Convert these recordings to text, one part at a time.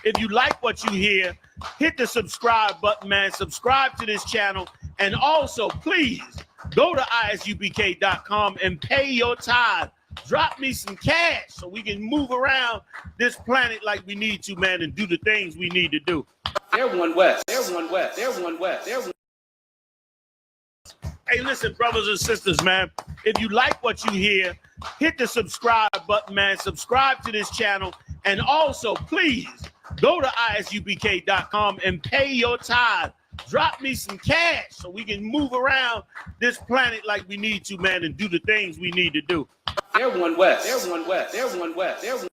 If you like what you hear, hit the subscribe button, man. Subscribe to this channel. And also, please, go to ISUPK.com and pay your tithe. Drop me some cash so we can move around this planet like we need to, man, and do the things we need to do. Everyone west. Everyone west. Everyone west. Everyone. Hey, listen, brothers and sisters, man. If you like what you hear, hit the subscribe button, man. Subscribe to this channel. And also, please, go to ISUPK.com and pay your tithe. Drop me some cash so we can move around this planet like we need to, man, and do the things we need to do. Everyone west. Everyone west. Everyone west. Everyone.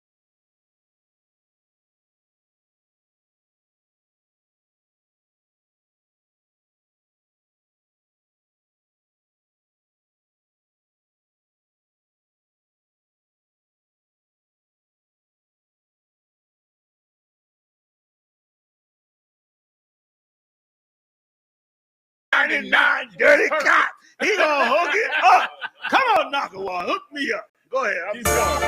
Dirty cop. He gonna hook it up. Come on, Nakawar, hook me up. Go ahead. I'm sorry.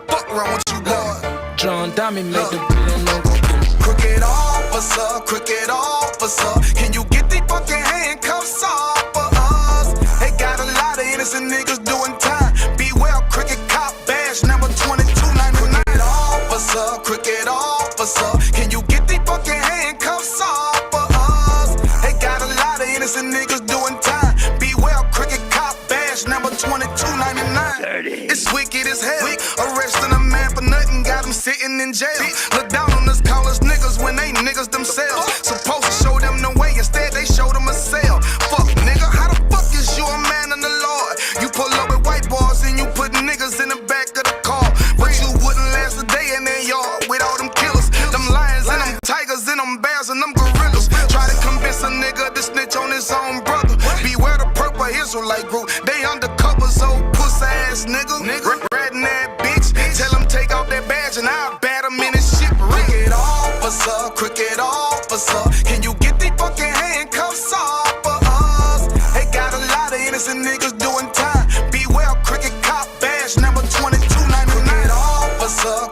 Fuck around with you, boy. John Diamond made the billion logo. Cricket officer, can you get these fucking handcuffs off for us? They got a lot of innocent niggas doing time. Beware, cricket cop badge number 2299. Cricket officer, can you get these fucking handcuffs off for us? They got a lot of innocent niggas doing time. Beware, cricket cop badge number 2299. It's wicked as hell. Arresting a man for nothing, got him sitting in jail. Look down on us, call us niggas when they niggas themselves. Supposed to show them the way, instead they showed them a cell. Fuck nigga, how the fuck is you a man of the Lord? You pull up with white boys and you put niggas in the back of the car, but you wouldn't last a day in their yard with all them killers, them lions and them tigers and them bears and them gorillas. Try to convince a nigga to snitch on his own brother. Beware the purple Israelite group, they undercovers, old pussy ass nigga. Ratting that bitch, tell him take off that badge and I'll bat him in his shit. Cricket officer, can you get these fucking handcuffs off for us? They got a lot of innocent niggas doing time. Beware, cricket cop badge number 2299.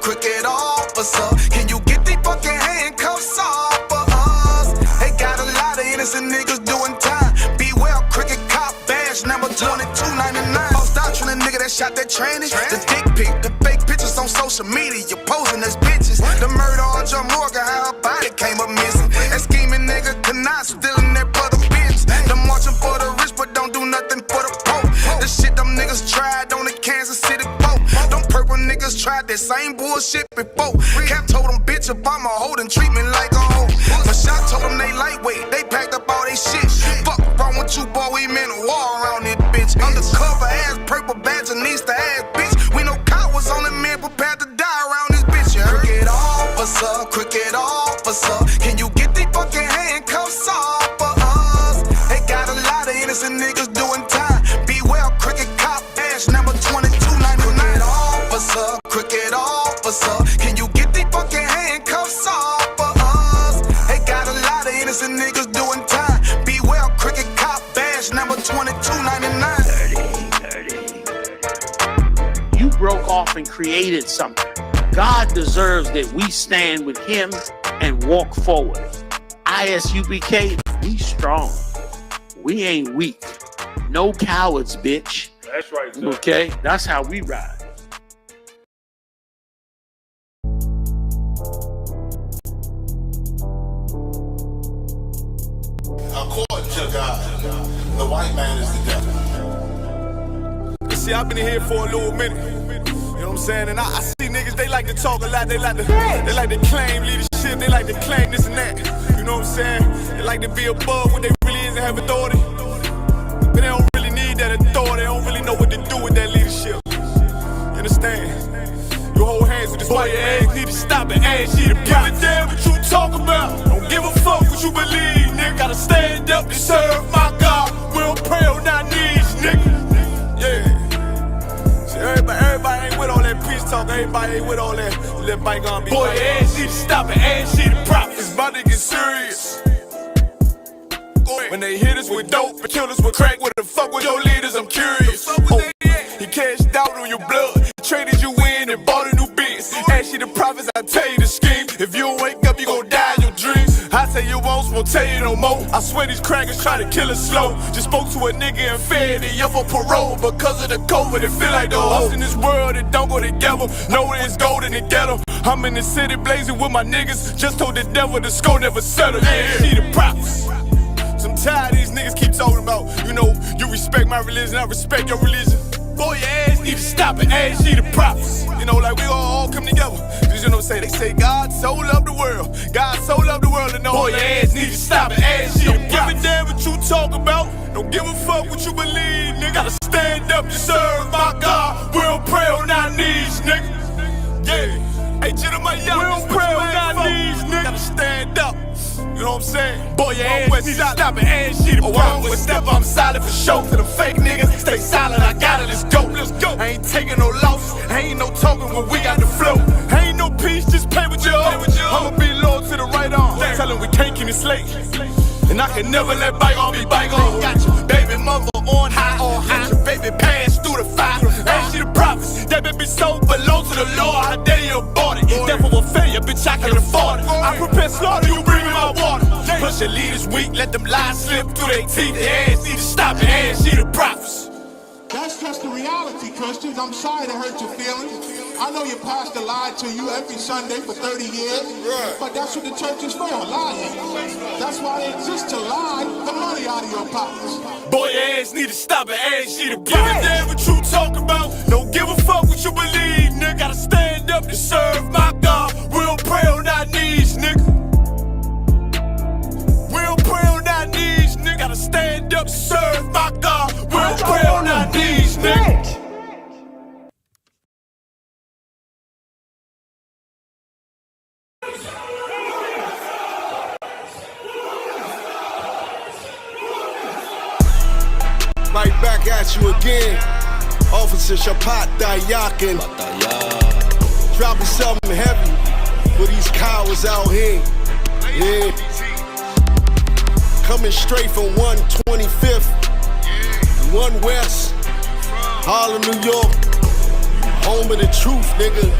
Cricket officer, can you get these fucking handcuffs off for us? They got a lot of innocent niggas doing time. Beware, cricket cop badge number 2299. False doctrine, a nigga that shot that tranny. The dick pic, the fake pictures on social media, you posing as bitches. The murder on John Morgan, how her body came up missing. That scheming nigga cannot stealing that brother bitch. Them marching for the rich, but don't do nothing for the poor. The shit them niggas tried on the Kansas City boat. Them purple niggas tried that same bullshit before. Cap told them bitch Obama holding treatment like a hoe. But shot told them they lightweight, they packed up all they shit. Fuck wrong with you, boy, we meant a war around this bitch. Undercover ass, purple badge, and Easter ass bitch. We know cowards only men prepared to die around this bitch. You heard? Cricket officer, can you get these fucking handcuffs off for us? They got a lot of innocent niggas doing time. Beware, cricket cop badge number 2299. Cricket officer, can you get these fucking handcuffs off for us? They got a lot of innocent niggas doing time. Beware, cricket cop badge number 2299. You broke off and created something. God deserves that we stand with him and walk forward. ISUPK, we strong. We ain't weak. No cowards, bitch. That's right, sir. Okay? That's how we ride. According to God, the white man is the devil. You see, I've been here for a little minute. You know what I'm saying? And I see niggas, they like to talk a lot. They like to claim leadership. They like to claim this and that. You know what I'm saying? They like to be above what they really is and have authority. But they don't really need that authority. They don't really know what to do with that leadership. You understand? You hold hands with this boy, your ass need to stop and ask you to give a damn what you talk about. Don't give a fuck what you believe, nigga. Gotta stand up and serve my God. We don't pray on our knees, nigga. Yeah. See, everybody ain't with all that peace talk. Everybody ain't with all that bygone be. Boy, your ass need to stop and ask you to prop. It's about to get serious. When they hit us with dope and kill us with crack, what the fuck with your leaders? I'm curious. I tell you the scheme. If you don't wake up, you gon' die in your dreams. I say you won't tell you no more. I swear these crackers try to kill us slow. Just spoke to a nigga and fed it up for parole. Because of the COVID, it feel like the host in this world, it don't go together. Know where it's golden to get them. I'm in the city blazing with my niggas. Just told the devil the score never settled. Yeah, see the props. I'm tired of these niggas keep talking about, you know, you respect my religion, I respect your religion. Boy, your ass need to stop it, ass see the props. You know, like we all come together. You know what I'm saying? They say God so loved the world. God so loved the world, and know boy, your ass need to stop it, ass see the props. Don't give a damn what you talk about. Don't give a fuck what you believe, nigga. Gotta stand up to serve my God. We don't pray on our knees, nigga. Yeah. Hey, gentlemen, young, we don't pray on our knees, nigga. Gotta stand up. You know what I'm saying? Boy, your ass need to stop it, ass shit. Oh, I'm with step, I'm solid for show. To the fake niggas, stay silent, I got it, let's go, let's go. I ain't taking no loss, ain't no talking when we got the flow. Ain't no peace, just play with you. I'ma be loyal to the right arm. Tell him we can't keep it slave. And I can never let bygone be bygone. Got your baby mother on high, got your baby pass through the fire. Ain't she the prophets? That baby so below to the Lord. How dare you abort it? Devil will fail you, bitch, I can afford it. I prepare slaughter, you bring me my water. Push your leaders weak, let them lies slip through their teeth. Their ass need to stop it, ass she the prophets. That's just the reality, Christians. I'm sorry to hurt your feelings. I know your pastor lied to you every Sunday for 30 years, but that's what the church is for, lying. That's why they exist, to lie the money out of your pockets. Boy, your ass need to stop it, ass she the prophets. Give a damn what you talk about. Don't give a fuck what you believe, nigga. Gotta stand up to serve my God. We don't pray on our knees, nigga. We don't pray on our knees, nigga. Gotta stand up to serve my God. We don't pray on our knees, nigga. Right back at you again, Officer Shapat Dayakin. Dropping something heavy for these cowards out here. Yeah. Coming straight from 125th, 1 West, Harlem, New York. Home of the truth, nigga.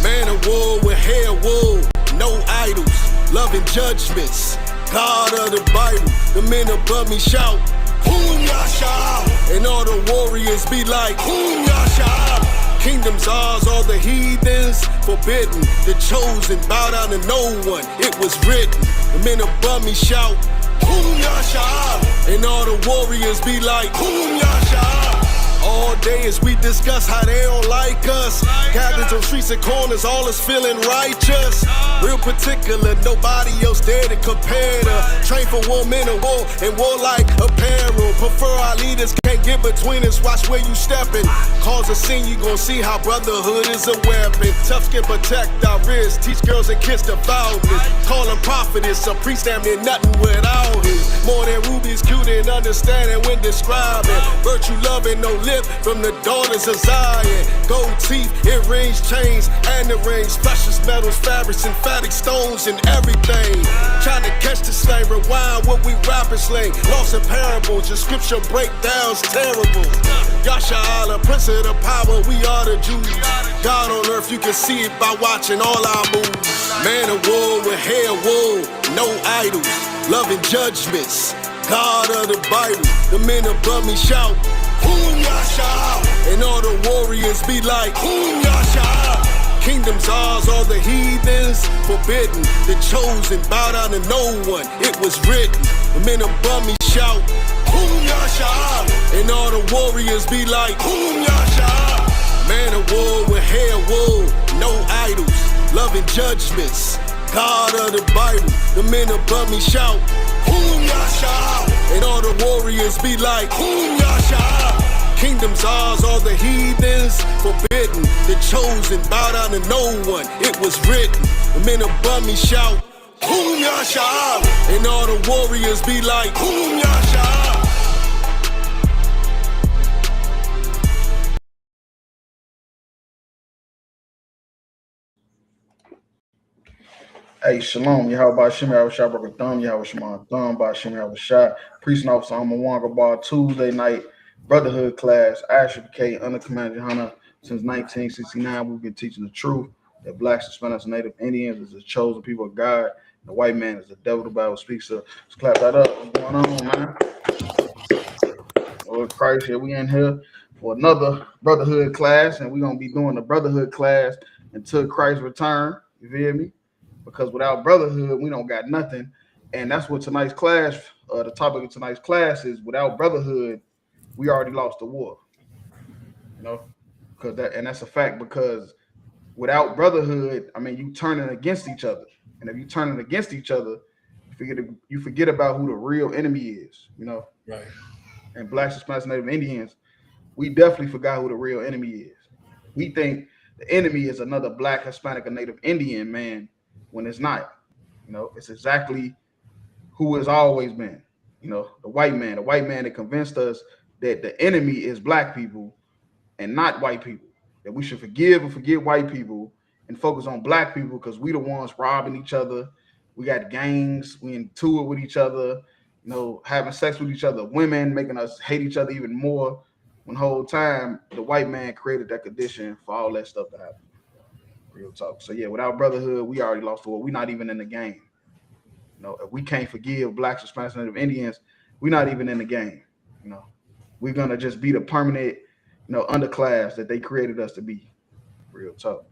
Man of war with hair wool, no idols, loving judgments. God of the Bible, the men above me shout, Hoom Yasha, and all the warriors be like, Hoom Yasha. Kingdom's ours, all the heathens forbidden. The chosen bow down to no one, it was written. The men above me shout, Hoom Yasha, and all the warriors be like, Hoom Yasha. All day as we discuss how they don't like us. Gathered on streets and corners, all is feeling righteous. Real particular, nobody else there to compare to. Train for war, men of war, and warlike apparel. Prefer our leaders, can't get between us, watch where you stepping. Cause a scene, you gon' see how brotherhood is a weapon. Tough skin protect our wrists, teach girls and kids the boundless. Call them prophetess, a priest damn near nothing without his. More than rubies, cute and understanding when describing. Virtue, loving, no lip from the daughters of Zion. Gold teeth, earrings, chains, and the rings. Precious metals, fabrics, emphatic stones, and everything. Trying to catch the slang, rewind what we rapping slang. Lost in parables, your scripture breakdowns terrible. Yasha Allah, Prince of the power, we are the Jews. God on earth, you can see it by watching all our moves. Man of war with hair wool, no idols, loving judgments. God of the Bible, the men above me shout, Hoom Yasha, and all the warriors be like, Hoom Yasha. Kingdom's ours, all the heathens forbidden. The chosen bow down to no one, it was written. The men above me shout, Hoom Yasha, and all the warriors be like, Hoom Yasha. Man of war with hair wool, no idols, loving judgments. God of the Bible, the men above me shout, Hoom Yasha, and all the warriors be like, Hoom Yasha. Kingdom's ours, all the heathens forbidden. The chosen bow down to no one, it was written. The men above me shout, Hoom Yasha, and all the warriors be like, Hoom Yasha. Hey, Shalom, Yahweh Shem, Yahweh Shah Baruch Thumb, Yahweh Shema Thumb, Ba Shem, Yahweh Shah. Priest and Officer, I'm a Wanga Bar Tuesday night, Brotherhood class, ISUPK, under Commander Hunter. Since 1969, we've been teaching the truth that blacks, Hispanics, and Native Indians is the chosen people of God. The white man is the devil. The Bible speaks. So let's clap that up. What's going on, man? Lord Christ, here we in here for another Brotherhood class, and we're gonna be doing the Brotherhood class until Christ's return. You feel me? Because without Brotherhood, we don't got nothing. And that's what tonight's class, the topic of tonight's class is: without Brotherhood, we already lost the war. You know, because that's a fact. Because without Brotherhood, I mean, you turning against each other, and if you turning against each other, you forget about who the real enemy is. You know, Right. And blacks, Hispanics, Native Indians, we definitely forgot who the real enemy is. We think the enemy is another black, Hispanic, or Native Indian man when it's not. You know, it's exactly who it's always been. You know, the white man that convinced us that the enemy is black people and not white people. That we should forgive and forget white people and focus on black people because we the ones robbing each other. We got gangs, we into it with each other, you know, having sex with each other, women making us hate each other even more. When the whole time the white man created that condition for all that stuff to happen. Real talk. So yeah, without Brotherhood, we already lost the war. We're not even in the game. You know, if we can't forgive blacks, Hispanics, Native Indians, we're not even in the game. You know, we're gonna just be the permanent, underclass that they created us to be. Real talk.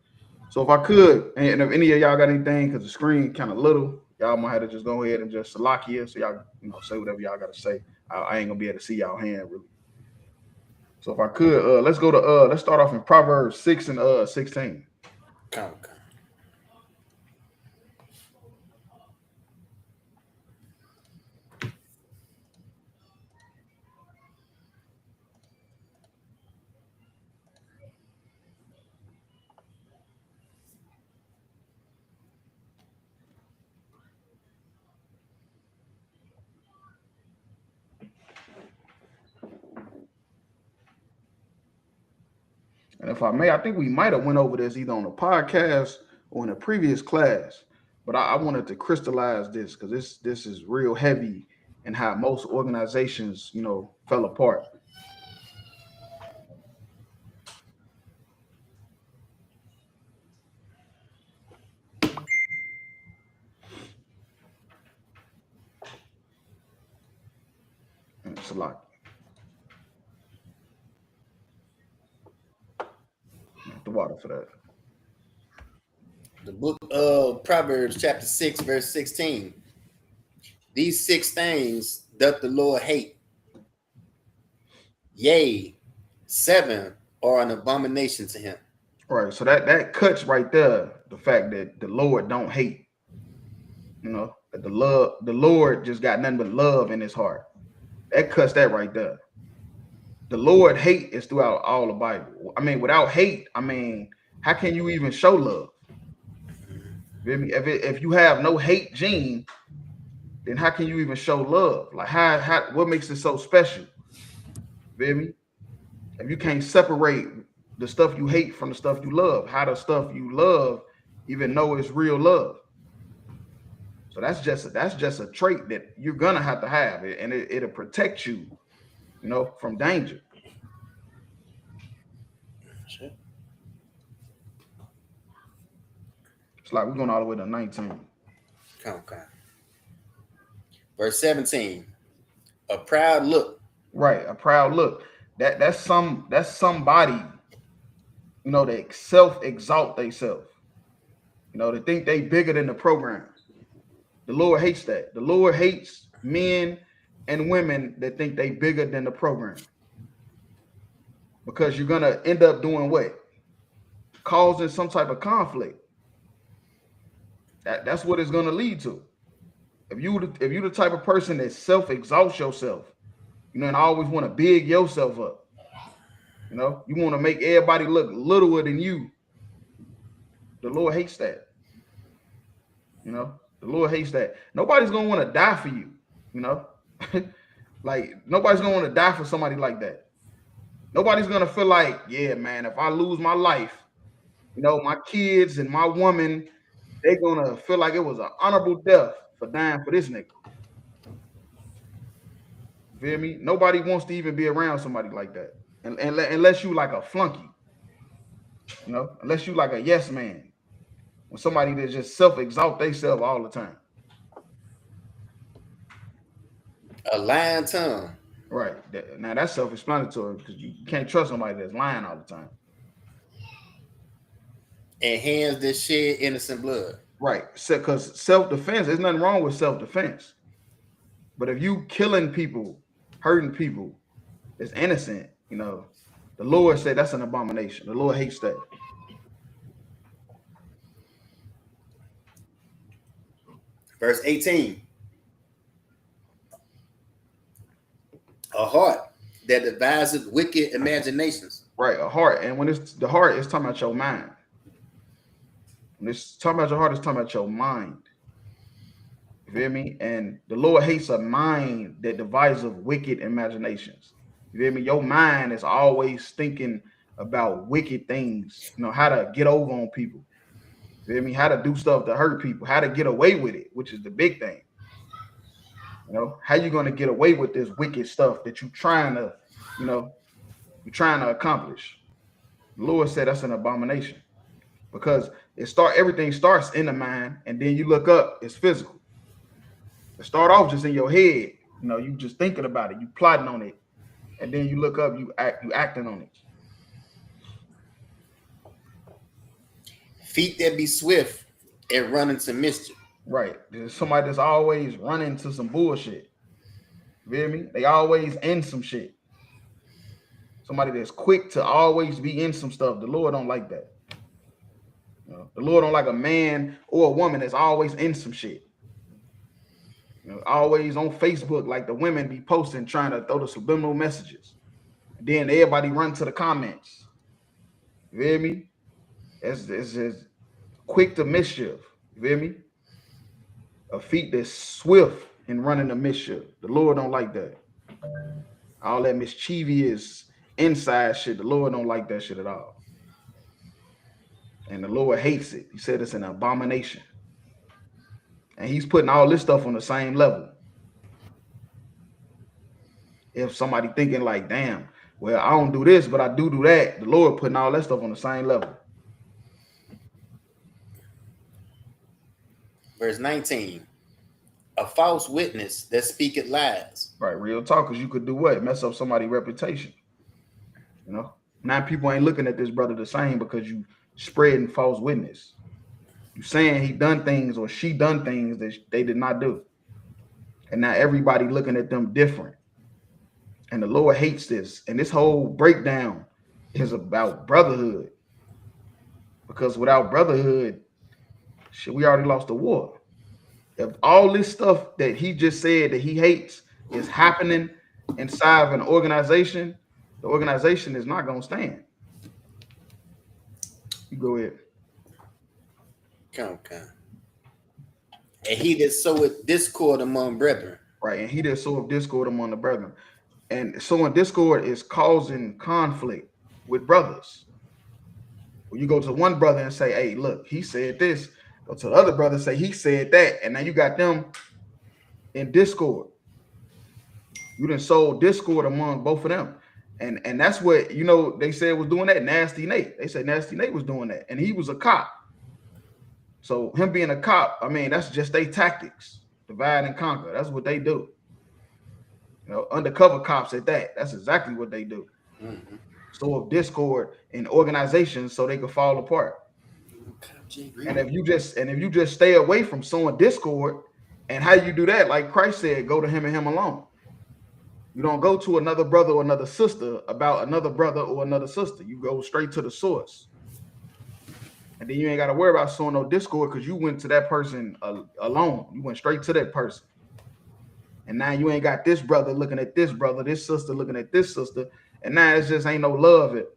So if I could, and if any of y'all got anything, because the screen kind of little, y'all might have to just go ahead and just select here, so y'all, say whatever y'all got to say. I ain't gonna be able to see y'all hand really. So if I could, let's go to let's start off in Proverbs 6 and 16. Okay. And if I may, I think we might have went over this either on the podcast or in a previous class, but I wanted to crystallize this because this is real heavy and how most organizations, fell apart. It's a lot. The water for that. The book of Proverbs, chapter 6, verse 16. These 6 things doth the Lord hate. Yea, 7 are an abomination to him. Right. So that cuts right there the fact that the Lord don't hate. That the Lord just got nothing but love in his heart. That cuts that right there. The Lord hate is throughout all the Bible. I mean, without hate, how can you even show love? If you have no hate gene, then how can you even show love? Like how what makes it so special? Feel me? If you can't separate the stuff you hate from the stuff you love, how the stuff you love even know it's real love? So that's just a trait that you're gonna have to have, and it'll protect you, from danger. Sure. It's like we're going all the way to 19. Okay. Verse 17. A proud look. Right, a proud look. That's somebody, they self-exalt themselves. They think they bigger than the program. The Lord hates that. The Lord hates men and women that think they bigger than the program. Because you're gonna end up doing what? Causing some type of conflict. That's what it's gonna lead to. If you the type of person that self-exalts yourself, and always want to big yourself up, you want to make everybody look littler than you. The Lord hates that. The Lord hates that. Nobody's gonna want to die for you. Like nobody's gonna want to die for somebody like that. Nobody's gonna feel like, yeah, man, if I lose my life, my kids and my woman, they're gonna feel like it was an honorable death for dying for this nigga. feel me? Nobody wants to even be around somebody like that, and unless you like a flunky, you know, unless you like a yes man, when somebody that just self-exalt themselves all the time. A lying tongue. Right. Now that's self-explanatory because you can't trust somebody that's lying all the time. And hands that shed innocent blood. Right. Because self-defense, there's nothing wrong with self-defense. But if you killing people, hurting people that's innocent, you know, the Lord said that's an abomination. The Lord hates that. Verse 18. A heart that devises wicked imaginations. Right, a heart. And when it's the heart, it's talking about your mind. When it's talking about your heart, it's talking about your mind. You feel me? And the Lord hates a mind that devises wicked imaginations. You feel me? Your mind is always thinking about wicked things, you know, how to get over on people. You feel me? How to do stuff to hurt people, how to get away with it, which is the big thing. You know, how you going to get away with this wicked stuff that you're trying to, you know, you're trying to accomplish. The Lord said that's an abomination because everything starts in the mind, and then you look up, it's physical. It start off just in your head, you know, you just thinking about it, you plotting on it, and then you look up, you acting on it. Feet that be swift and run into mischief. Right. There's somebody that's always running into some bullshit. You feel me? They always in some shit. Somebody that's quick to always be in some stuff. The Lord don't like that. You know, the Lord don't like a man or a woman that's always in some shit. You know, always on Facebook, like the women be posting, trying to throw the subliminal messages. And then everybody run to the comments. You feel me? It's quick to mischief. You feel me? A feet that's swift in running to mischief. The Lord don't like that. All that mischievous inside shit, the Lord don't like that shit at all. And the Lord hates it. He said it's an abomination. And he's putting all this stuff on the same level. If somebody thinking like, damn, well, I don't do this, but I do that, the Lord putting all that stuff on the same level. Verse 19. A false witness that speaketh lies. Right, real talk, because you could do what? Mess up somebody's reputation. You know? Now people ain't looking at this brother the same because you spreading false witness. You saying he done things or she done things that they did not do. And now everybody looking at them different. And the Lord hates this. And this whole breakdown is about brotherhood. Because without brotherhood, shit, we already lost the war. If all this stuff that he just said that he hates is happening inside of an organization, the organization is not going to stand. You go ahead. Come. And he that soweth discord among brethren. Right, and he that soweth discord among the brethren. And sowing discord is causing conflict with brothers. When you go to one brother and say, hey, look, he said this. Go to the other brother and say, he said that. And now you got them in discord. You done sow discord among both of them. And that's what, you know, they said was doing that. Nasty Nate. They said Nasty Nate was doing that. And he was a cop. So him being a cop, I mean, that's just their tactics. Divide and conquer. That's what they do. You know, undercover cops at that. That's exactly what they do. Mm-hmm. So of discord in organizations so they can fall apart. And if you just stay away from sowing discord, and how you do that, like Christ said, go to him and him alone. You don't go to another brother or another sister about another brother or another sister. You go straight to the source. And then you ain't got to worry about sowing no discord because you went to that person alone. You went straight to that person. And now you ain't got this brother looking at this brother, this sister looking at this sister. And now it just ain't no love here.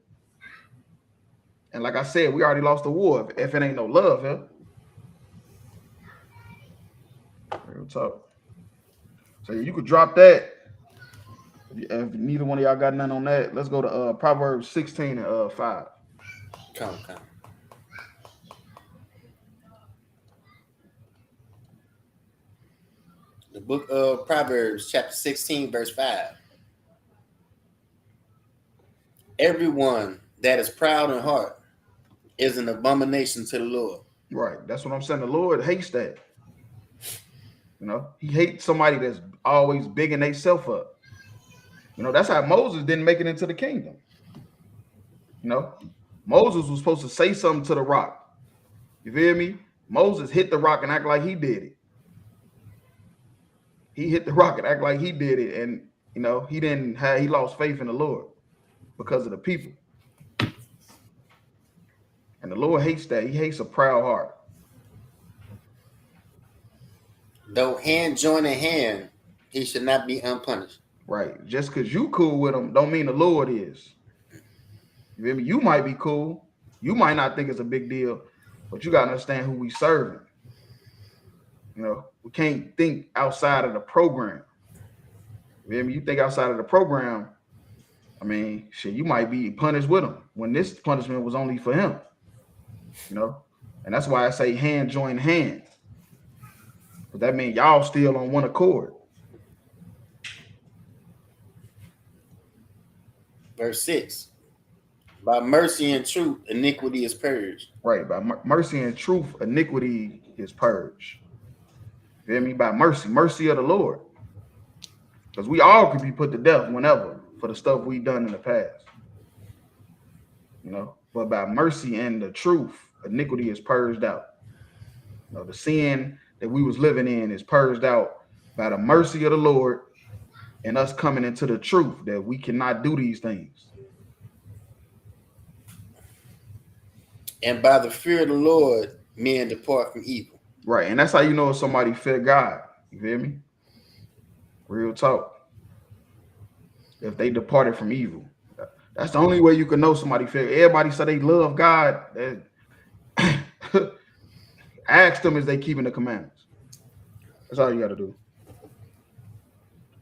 And like I said, we already lost the war if it ain't no love here. Real talk. So you could drop that. If neither one of y'all got none on that, let's go to Proverbs 16 and 5. Come. The book of Proverbs, chapter 16, verse 5. Everyone that is proud in heart is an abomination to the Lord. Right. That's what I'm saying. The Lord hates that. You know, he hates somebody that's always bigging themselves up. You know, that's how Moses didn't make it into the kingdom. You know, Moses was supposed to say something to the rock. You feel me? Moses hit the rock and act like he did it. He hit the rock and act like he did it. And, you know, he lost faith in the Lord because of the people. And the Lord hates that. He hates a proud heart. Though hand join in hand, he should not be unpunished. Right. Just because you cool with him don't mean the Lord is. You feel me? You might be cool. You might not think it's a big deal, but you got to understand who we serving. You know, we can't think outside of the program. You feel me? You think outside of the program, I mean, shit, you might be punished with him when this punishment was only for him. You know, and that's why I say hand join hand. But that means y'all still on one accord. Verse 6. By mercy and truth, iniquity is purged. Right. By mercy and truth, iniquity is purged. You feel me? By mercy of the Lord. Because we all could be put to death whenever for the stuff we done in the past. You know, but by mercy and the truth, iniquity is purged out. You know, the sin that we was living in is purged out by the mercy of the Lord and us coming into the truth that we cannot do these things. And by the fear of the Lord, men depart from evil. Right. And that's how you know if somebody fear God. You feel me? Real talk. If they departed from evil. That's the only way you can know somebody fear. Everybody say they love God. Ask them is they keeping the commandments. That's all you got to do.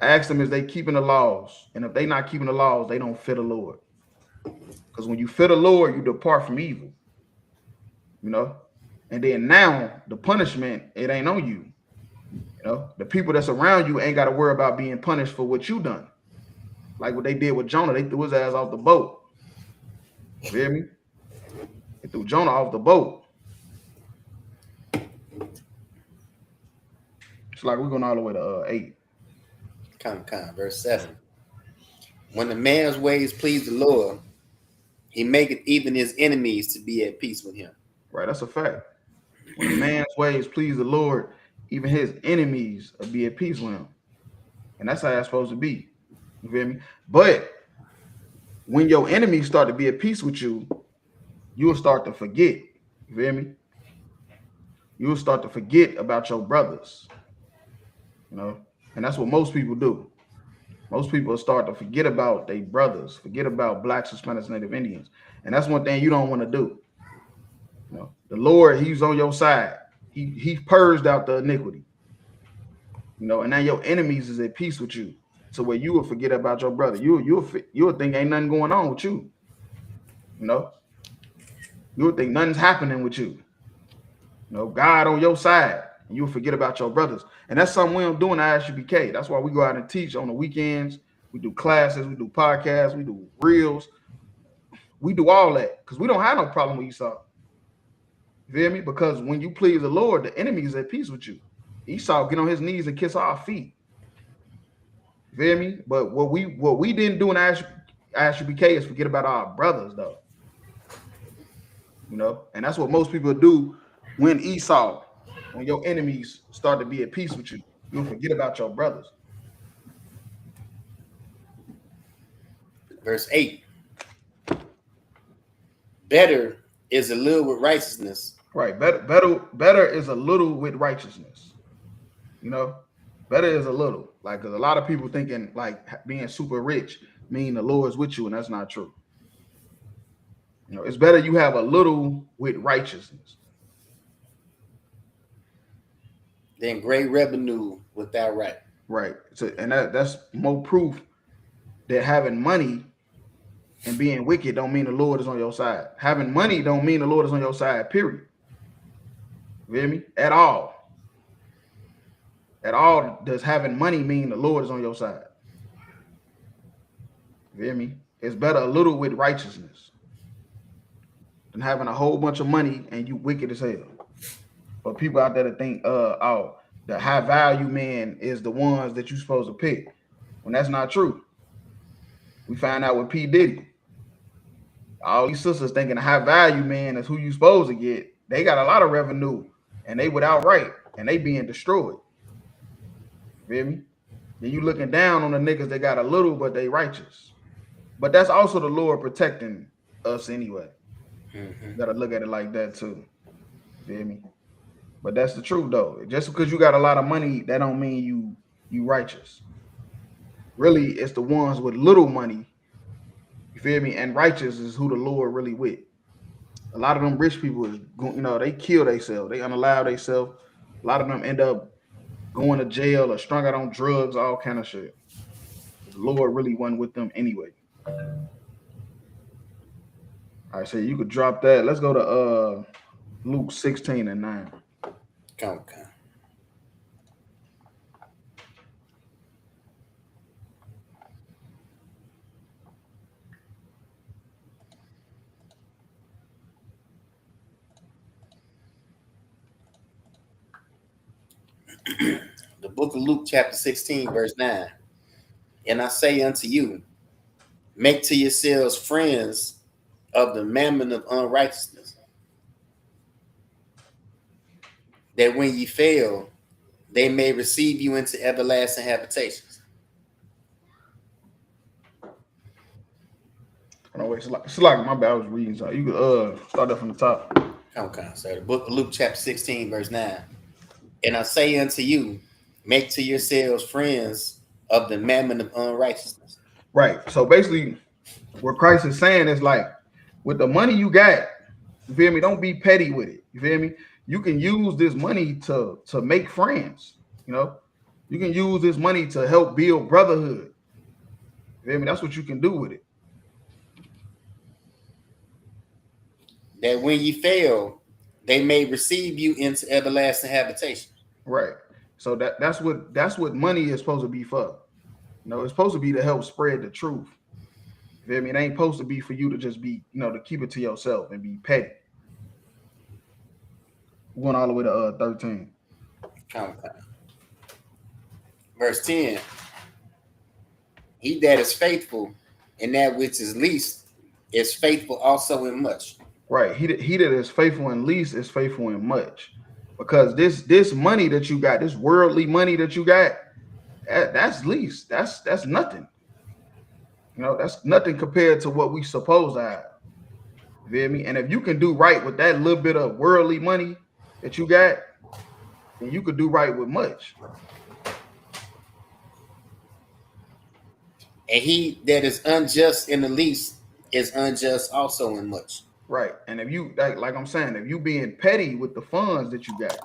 Ask them is they keeping the laws. And if they not keeping the laws, they don't fear the Lord. Because when you fear the Lord, you depart from evil. You know? And then now the punishment, it ain't on you. You know, the people that's around you ain't got to worry about being punished for what you done. Like what they did with Jonah, they threw his ass off the boat. You hear me? They threw Jonah off the boat. It's like we're going all the way to 8. Verse 7. When the man's ways please the Lord, he maketh even his enemies to be at peace with him. Right, that's a fact. When a man's ways please the Lord, even his enemies will be at peace with him. And that's how it's supposed to be. You feel me? But when your enemies start to be at peace with you, you'll start to forget. You feel me? You'll start to forget about your brothers. You know, and that's what most people do. Most people start to forget about their brothers, forget about Blacks, Hispanics, Native Indians. And that's one thing you don't want to do. You know, the Lord, he's on your side. He purged out the iniquity. You know, and now your enemies is at peace with you. So where you will forget about your brother. You'll think ain't nothing going on with you. You know, you'll think nothing's happening with you. You know, God on your side. And you'll forget about your brothers. And that's something we don't do in ISUPK. That's why we go out and teach on the weekends. We do classes, we do podcasts, we do reels. We do all that because we don't have no problem with Esau. You feel me? Because when you please the Lord, the enemy is at peace with you. Esau get on his knees and kiss our feet. You feel me? But what we didn't do in ISUPK is forget about our brothers, though. You know, and that's what most people do when your enemies start to be at peace with you. You'll forget about your brothers. Verse 8. Better is a little with righteousness. Right. Better is a little with righteousness. You know, better is a little. Like, because a lot of people thinking like being super rich mean the Lord is with you, and that's not true. You know, it's better you have a little with righteousness than great revenue without right. Right. So, and that's more proof that having money and being wicked don't mean the Lord is on your side. Having money don't mean the Lord is on your side, period. You hear me? At all. At all does having money mean the Lord is on your side. You hear me? It's better a little with righteousness than having a whole bunch of money and you wicked as hell. But people out there that think, oh, the high value man is the ones that you're supposed to pick, when that's not true. We find out with P. Diddy. All these sisters thinking a high value man is who you supposed to get. They got a lot of revenue and they without right and they being destroyed. You feel me? Then you looking down on the niggas that got a little but they righteous. But that's also the Lord protecting us anyway. Mm-hmm. You gotta look at it like that too. You feel me? But that's the truth though. Just because you got a lot of money, that don't mean you righteous. Really, it's the ones with little money. You feel me? And righteous is who the Lord really with. A lot of them rich people is, they kill themselves. They unalive themselves. A lot of them end up going to jail or strung out on drugs, all kind of shit. The Lord really wasn't with them anyway. All right, so you could drop that. Let's go to Luke 16:9. Okay. The book of Luke, chapter 16, verse 9. And I say unto you, make to yourselves friends of the mammon of unrighteousness, that when ye fail, they may receive you into everlasting habitations. Oh, wait, it's like my bad. I was reading, so you could start up from the top. Okay, so the book of Luke, chapter 16, verse 9. And I say unto you, make to yourselves friends of the mammon of unrighteousness. Right. So basically, what Christ is saying is like, with the money you got, you feel me? Don't be petty with it. You feel me? You can use this money to make friends. You can use this money to help build brotherhood. You feel me? That's what you can do with it. That when you fail, they may receive you into everlasting habitation. Right. So that's what money is supposed to be for. It's supposed to be to help spread the truth. You feel me? It ain't supposed to be for you to just be, to keep it to yourself and be petty. Going all the way to 13. Okay. Verse 10. He that is faithful in that which is least is faithful also in much. Right. He that is faithful in least is faithful in much. Because this money that you got, this worldly money that you got, that's least. That's nothing. That's nothing compared to what we supposed to have. You feel me? And if you can do right with that little bit of worldly money that you got, then you could do right with much. And he that is unjust in the least is unjust also in much. Right. And if you like I'm saying, if you being petty with the funds that you got,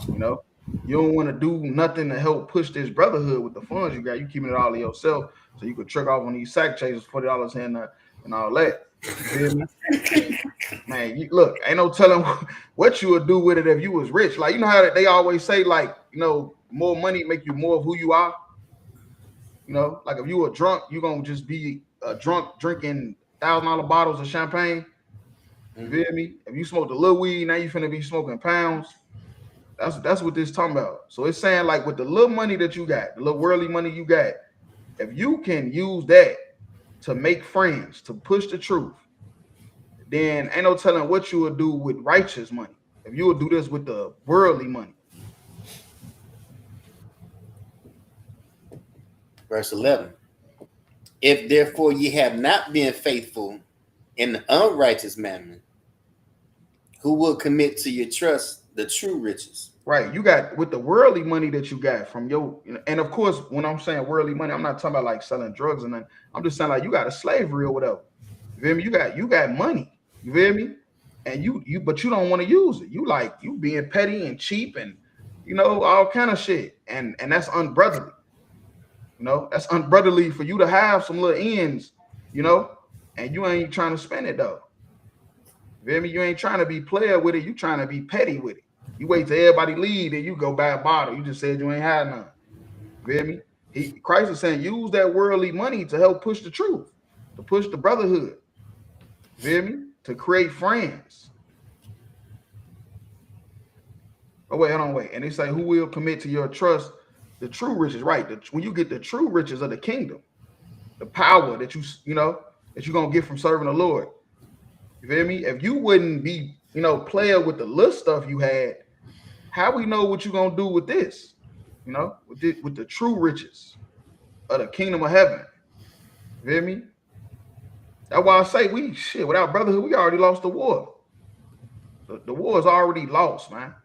you don't want to do nothing to help push this brotherhood with the funds you got. You keeping it all to yourself so you could trick off on these sack chasers, $40 and all that. You feel me? Man, look, ain't no telling what you would do with it if you was rich. Like, how they always say, like, more money make you more of who you are. Like if you were drunk, you gonna just be a drunk drinking $1,000 bottles of champagne. You feel me? If you smoked a little weed, now you finna be smoking pounds. That's what this talking about. So it's saying, like, with the little money that you got, the little worldly money you got, if you can use that to make friends, to push the truth, then ain't no telling what you would do with righteous money. If you would do this with the worldly money. Verse 11. If therefore ye have not been faithful in the unrighteous mammon, who will commit to your trust the true riches? Right. You got with the worldly money that you got from your, and of course, when I'm saying worldly money, I'm not talking about like selling drugs and nothing. I'm just saying like you got a slavery or whatever. You feel me? You got money. You feel me? And but you don't want to use it. You being petty and cheap and all kind of shit. And that's unbrotherly. That's unbrotherly for you to have some little ends, and you ain't trying to spend it though. You feel me? You ain't trying to be player with it. You trying to be petty with it. You wait till everybody leave, then you go buy a bottle. You just said you ain't had none. You feel me? Christ is saying use that worldly money to help push the truth, to push the brotherhood. You feel me? To create friends. Oh, wait, hold on, wait. And they say, who will commit to your trust the true riches, right? When you get the true riches of the kingdom, the power that you're going to get from serving the Lord. You feel me? If you wouldn't be, player with the little stuff you had, how we know what you're going to do with this? With the true riches of the kingdom of heaven. You feel me? That's why I say without brotherhood, we already lost the war. The war is already lost, man.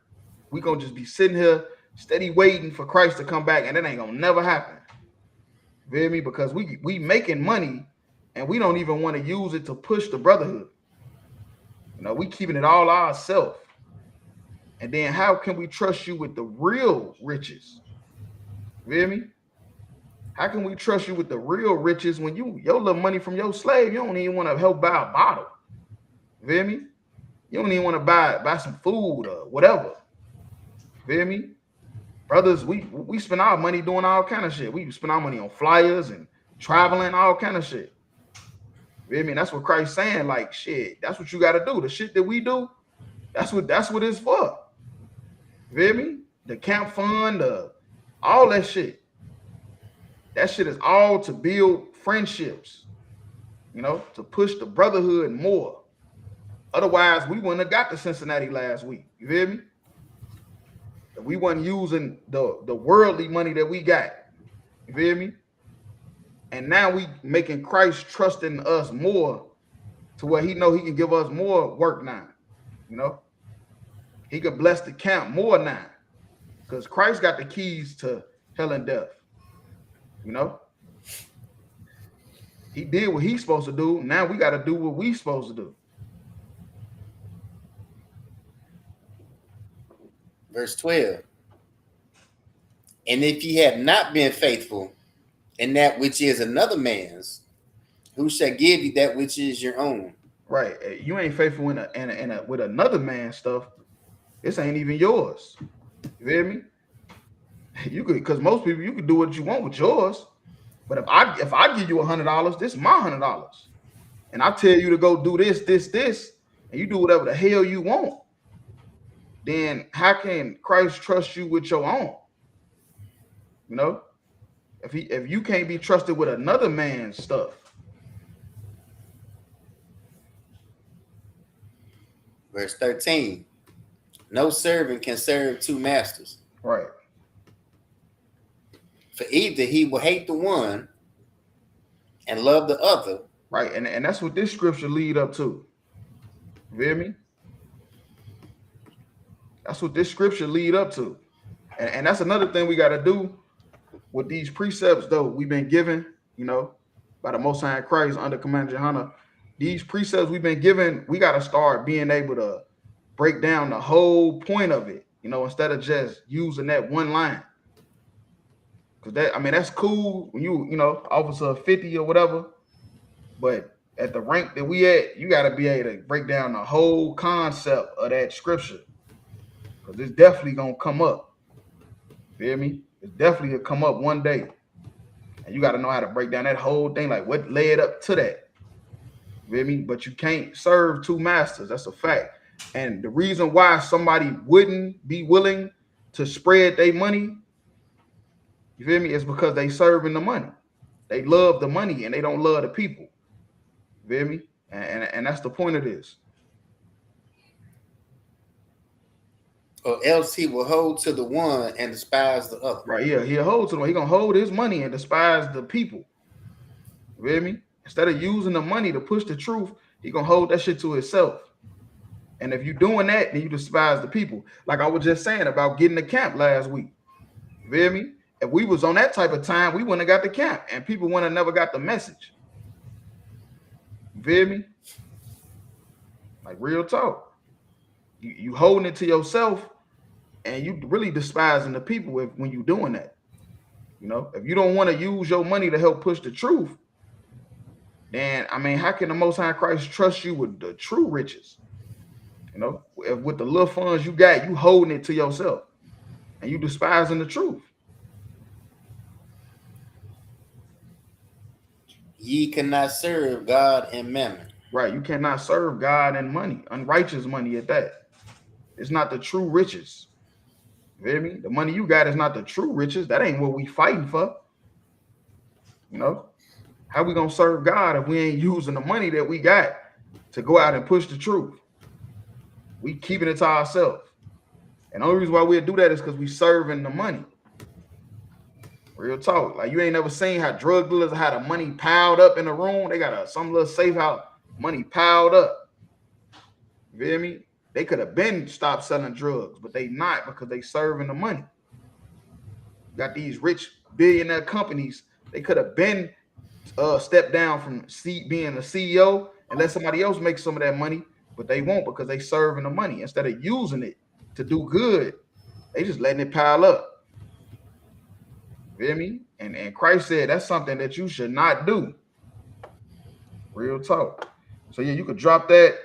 We gonna just be sitting here steady waiting for Christ to come back, and that ain't gonna never happen. You feel me? Because we making money and we don't even want to use it to push the brotherhood. We keeping it all ourselves. And then how can we trust you with the real riches? You feel me? How can we trust you with the real riches when your little money from your slave, you don't even want to help buy a bottle? You feel me? You don't even want to buy some food or whatever. Feel me? Brothers, we spend our money doing all kind of shit. We spend our money on flyers and traveling, all kind of shit. Feel me? That's what Christ's saying. Like, shit, that's what you got to do. The shit that we do, that's what it's for. Feel me? The camp fund, all that shit. That shit is all to build friendships, to push the brotherhood more. Otherwise, we wouldn't have got to Cincinnati last week. You feel me? We wasn't using the worldly money that we got. You feel me? And now we making Christ trusting us more to where he know he can give us more work now. He could bless the camp more now. Because Christ got the keys to hell and death. He did what he's supposed to do. Now we got to do what we supposed to do. Verse 12. And if ye have not been faithful in that which is another man's, who shall give you that which is your own? Right. You ain't faithful with another man's stuff. This ain't even yours. You feel me? You could, because most people, you can do what you want with yours. But if I give you $100, this is my $100. And I tell you to go do this, and you do whatever the hell you want, then how can Christ trust you with your own? If you can't be trusted with another man's stuff. Verse 13. No servant can serve two masters. Right. For either he will hate the one and love the other. Right. And that's what this scripture lead up to. You feel me? That's what this scripture lead up to. And that's another thing we got to do with these precepts, though, we've been given, by the Most High Christ under Commander Johanna. These precepts we've been given, we got to start being able to break down the whole point of it, instead of just using that one line. Because that's cool when you officer 50 or whatever. But at the rank that we at, you got to be able to break down the whole concept of that scripture. Because it's definitely going to come up. Feel me? It's definitely going to come up one day. And you got to know how to break down that whole thing, like what led up to that. Feel me? But you can't serve two masters. That's a fact. And the reason why somebody wouldn't be willing to spread their money, you feel me, is because they serving the money. They love the money and they don't love the people. You feel me? And that's the point of this. Or else he will hold to the one and despise the other. Right, yeah. He'll hold to the one. He's going to hold his money and despise the people. You feel me? Instead of using the money to push the truth, he's going to hold that shit to himself. And if you're doing that, then you despise the people. Like I was just saying about getting the camp last week. You feel me? If we was on that type of time, we wouldn't have got the camp. And people wouldn't have never got the message. You feel me? Like real talk. You holding it to yourself and you really despising the people when you doing that. If you don't want to use your money to help push the truth, then, how can the Most High Christ trust you with the true riches? You know, with the little funds you got, you holding it to yourself, and you despising the truth. Ye cannot serve God and mammon. Right, you cannot serve God and money, unrighteous money at that. It's not the true riches. You hear me? The money you got is not the true riches. That ain't what we fighting for. You know, how we gonna serve God if we ain't using the money that we got to go out and push the truth? We keeping it to ourselves. And the only reason why we'll do that is because we serving the money. Real talk. Like, you ain't never seen how drug dealers had the money piled up in the room. They got some little safe house, money piled up. You feel me? They could have been stopped selling drugs, but they not, because they serving the money. Got these rich billionaire companies. They could have been stepped down from being a CEO and let somebody else make some of that money, but they won't, because they serving the money. Instead of using it to do good, they just letting it pile up. You feel me? And Christ said that's something that you should not do. Real talk. So yeah, you could drop that.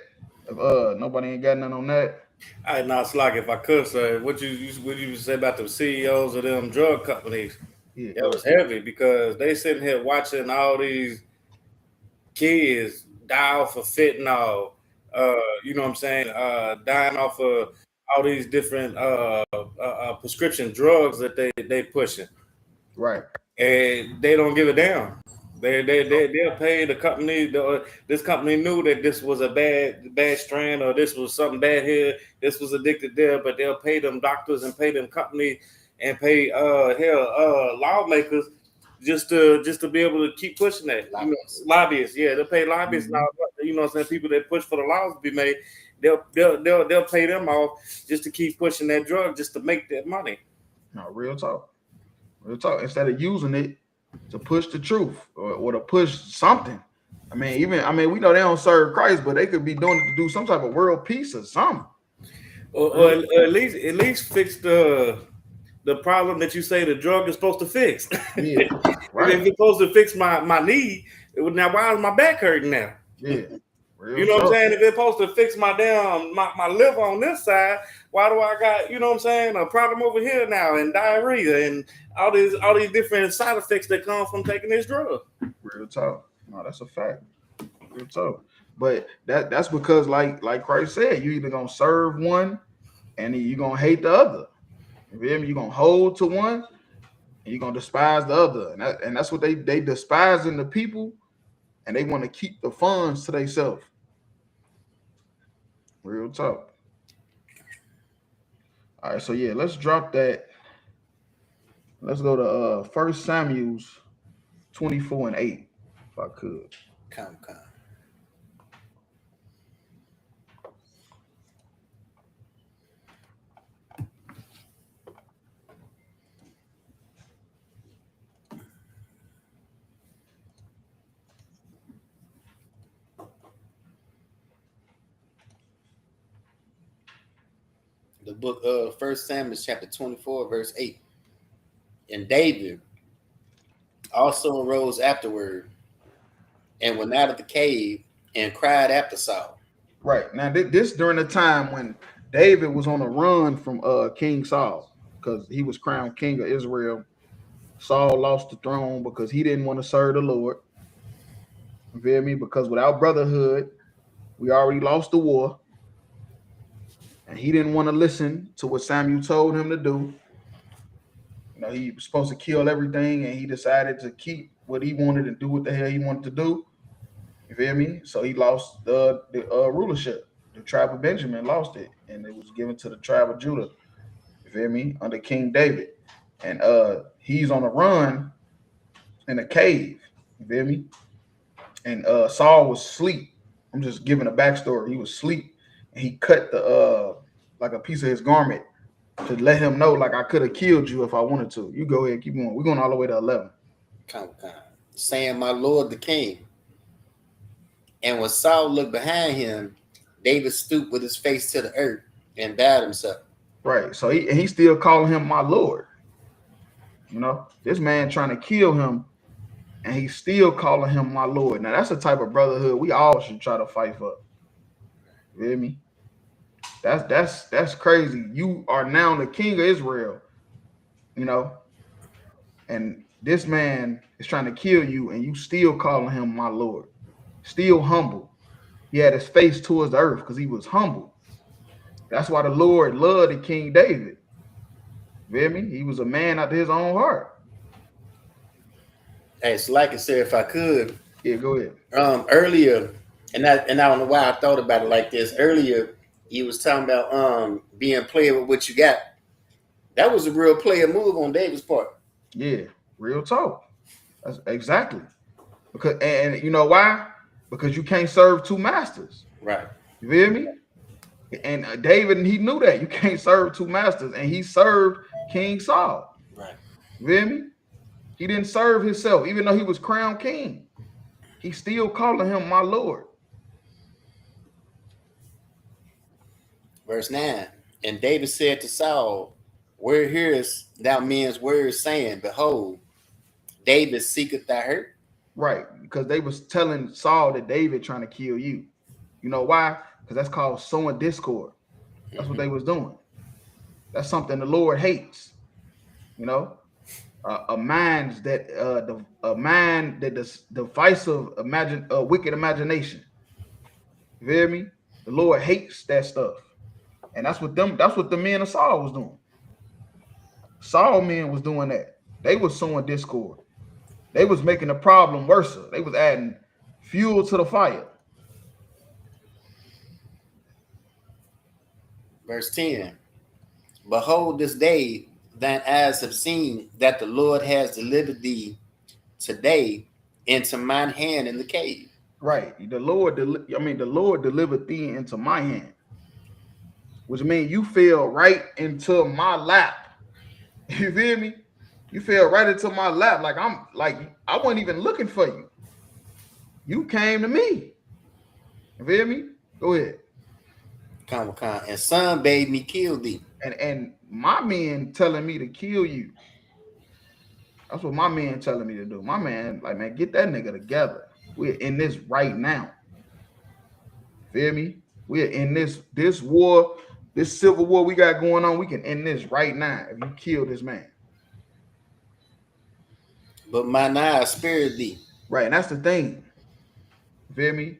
If nobody ain't got nothing on that. All right, now it's like, if I could say, what you say about the CEOs of them drug companies, Yeah, that was heavy, because they sitting here watching all these kids die off of fentanyl, you know what I'm saying, dying off of all these different prescription drugs that they pushing. Right. And they don't give a damn. They'll pay the company. This company knew that this was a bad strand, or this was something bad here. This was addicted there, but they'll pay them doctors and pay them company and pay lawmakers just to be able to keep pushing that. Lobbyists, yeah, they'll pay lobbyists now. You know what I'm saying? People that push for the laws to be made, they'll pay them off just to keep pushing that drug, just to make that money. No, real talk. Real talk. Instead of using it to push the truth or to push something. I mean, we know they don't serve Christ, but they could be doing it to do some type of world peace or something. Or at least fix the problem that you say the drug is supposed to fix. Yeah, right. If it's supposed to fix my knee, now why is my back hurting now? Yeah. You know what I'm saying? If it's supposed to fix my liver on this side, why do I got, you know what I'm saying, a problem over here now, and diarrhea and all these different side effects that come from taking this drug? Real talk. No, that's a fact. Real talk. But that's because like Christ said, you either gonna serve one and you're gonna hate the other. You feel me? You're gonna hold to one and you're gonna despise the other. And that's what they despising the people, and they want to keep the funds to themselves. Real talk. All right, so yeah, let's drop that. Let's go to 1 Samuel 24:8, if I could. Come. The book of 1 Samuel chapter 24, verse 8. And David also arose afterward and went out of the cave and cried after Saul. Right. Now, this during the time when David was on a run from King Saul, because he was crowned king of Israel. Saul lost the throne because he didn't want to serve the Lord. You feel me? Because without brotherhood, we already lost the war. And he didn't want to listen to what Samuel told him to do. You know, he was supposed to kill everything, and he decided to keep what he wanted and do what the hell he wanted to do. You feel me? So he lost the rulership. The tribe of Benjamin lost it, and it was given to the tribe of Judah. You feel me? Under King David. And he's on a run in a cave. You feel me? And Saul was asleep. I'm just giving a backstory. He was asleep. And he cut the like a piece of his garment to let him know, like, I could have killed you if I wanted to. You go ahead, keep going. We're going all the way to 11. Come. Saying, my Lord the king. And when Saul looked behind him, David stooped with his face to the earth and bowed himself. Right. So he still calling him my Lord. You know, this man trying to kill him, and he's still calling him my Lord. Now, that's the type of brotherhood we all should try to fight for. You hear me? That's crazy. You are now the king of Israel, you know, and this man is trying to kill you, and you still calling him my Lord. Still humble. He had his face towards the earth because he was humble. That's why the Lord loved the King David. You feel me? He was a man after his own heart. Hey, so like I said, if I could, Yeah, go ahead. Earlier, and I don't know why I thought about it like this. Earlier, you was talking about being player with what you got. That was a real player move on David's part. Yeah, real talk. That's exactly. Because and you know why? Because you can't serve two masters. Right. You feel me? And David, he knew that you can't serve two masters, and he served King Saul. Right. You feel me? He didn't serve himself, even though he was crowned king. He still calling him my Lord. Verse 9. And David said to Saul, where hearest thou men's words, saying, behold, David seeketh thy hurt? Right, because they was telling Saul that David trying to kill you. You know why? Because that's called sowing discord. That's what they was doing. That's something the Lord hates. You know, a mind that does divisive wicked imagination. You hear me? The Lord hates that stuff, and that's what the men of Saul was doing. Saul men was doing that. They was sowing discord. They was making the problem worse. They was adding fuel to the fire. Verse 10. Behold, this day thine eyes have seen that the Lord has delivered thee today into mine hand in the cave. Right. The Lord delivered thee into my hand, which means you fell right into my lap. You feel me? You fell right into my lap. I wasn't even looking for you. You came to me. You feel me? Go ahead. And some bade me kill thee. And my men telling me to kill you. That's what my man telling me to do. My man, like, man, get that nigga together. We're in this right now. Feel me? We're in this war, this civil war we got going on. We can end this right now if you kill this man. But mine eyes spared thee. Right, and that's the thing. Feel me?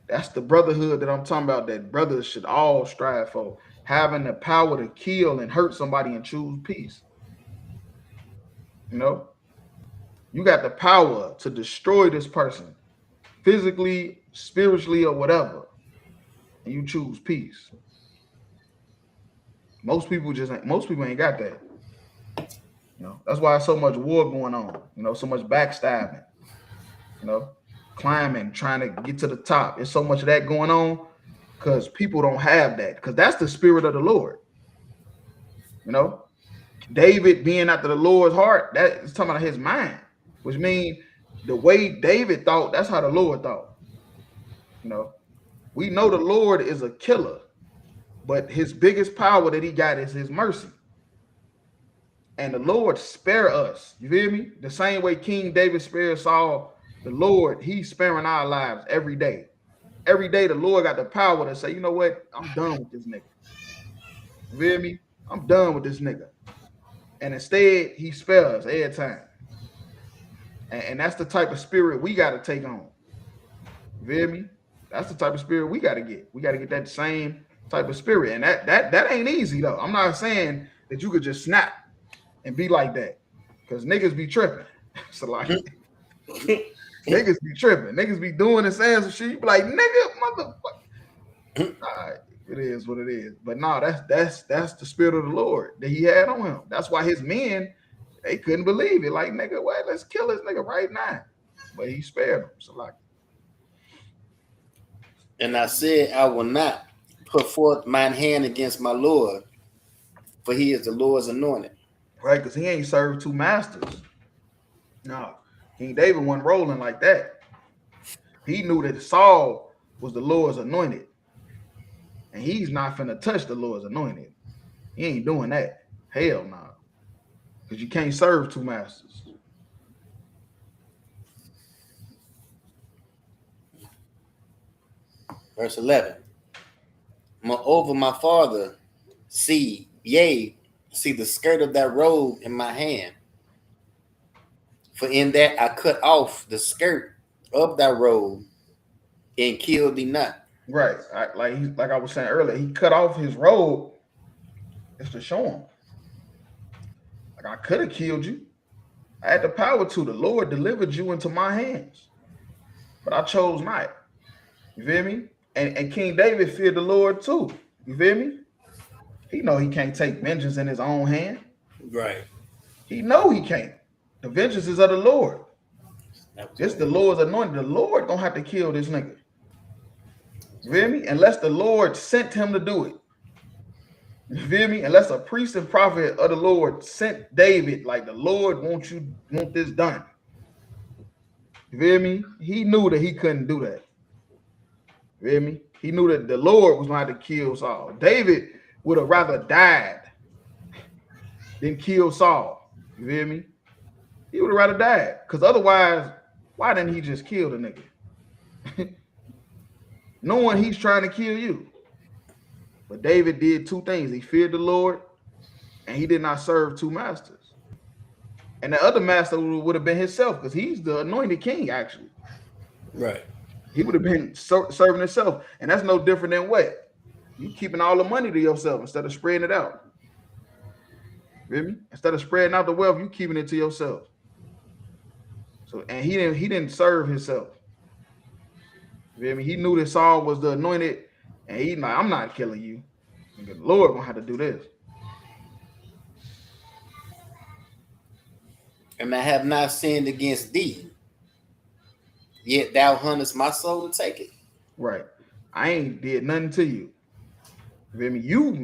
That's the brotherhood that I'm talking about, that brothers should all strive for. Having the power to kill and hurt somebody and choose peace. You know? You got the power to destroy this person, physically, spiritually, or whatever. And you choose peace. Most people ain't got that. You know, that's why so much war going on, you know, so much backstabbing, you know, climbing, trying to get to the top. There's so much of that going on because people don't have that, because that's the spirit of the Lord. You know, David being after the Lord's heart, that is talking about his mind, which means the way David thought, that's how the Lord thought. You know, we know the Lord is a killer, but his biggest power that he got is his mercy. And the Lord spare us. You feel me? The same way King David spared Saul, the Lord, he's sparing our lives every day. Every day the Lord got the power to say, you know what? I'm done with this nigga. You feel me? I'm done with this nigga. And instead, he spares us every time. And that's the type of spirit we got to take on. You feel me? That's the type of spirit we got to get. We got to get that same type of spirit. And that ain't easy, though. I'm not saying that you could just snap and be like that, because niggas be tripping. So like, niggas be tripping. Niggas be doing and saying some shit. You be like, nigga, motherfucker. All right, it is what it is. But no, that's the spirit of the Lord that he had on him. That's why his men, they couldn't believe it. Like, nigga, wait, let's kill this nigga right now. But he spared them. So like, and I said, I will not put forth mine hand against my Lord, for he is the Lord's anointed. Right, because he ain't served two masters. No, King David wasn't rolling like that. He knew that Saul was the Lord's anointed. And he's not finna touch the Lord's anointed. He ain't doing that. Hell no. Because you can't serve two masters. Verse 11. Moreover, my father, see the skirt of that robe in my hand. For in that I cut off the skirt of that robe and killed thee not. Right. Like I was saying earlier, he cut off his robe just to show him. Like, I could have killed you. I had the power to. The Lord delivered you into my hands. But I chose not. You feel me? And King David feared the Lord too. You feel me? He know he can't take vengeance in his own hand. Right. He know he can't. The vengeance is of the Lord. This the Lord's anointed. The Lord gonna have to kill this nigga. You feel me? Unless the Lord sent him to do it. You feel me? Unless a priest and prophet of the Lord sent David, like, the Lord want this done. You feel me? He knew that he couldn't do that. You feel me? He knew that the Lord was going to have to kill Saul. David would have rather died than kill Saul. You feel me? He would have rather died. Because otherwise, why didn't he just kill the nigga? Knowing he's trying to kill you. But David did two things. He feared the Lord, and he did not serve two masters. And the other master would have been himself, because he's the anointed king, actually. Right. He would have been serving himself. And that's no different than what? You keeping all the money to yourself instead of spreading it out. Feel me? Instead of spreading out the wealth, you keeping it to yourself. So, and he didn't serve himself. Feel me? He knew that Saul was the anointed, and he's like, I'm not killing you. And the Lord gonna have to do this. And I have not sinned against thee, yet thou huntest my soul to take it. Right. I ain't did nothing to you. You feel me?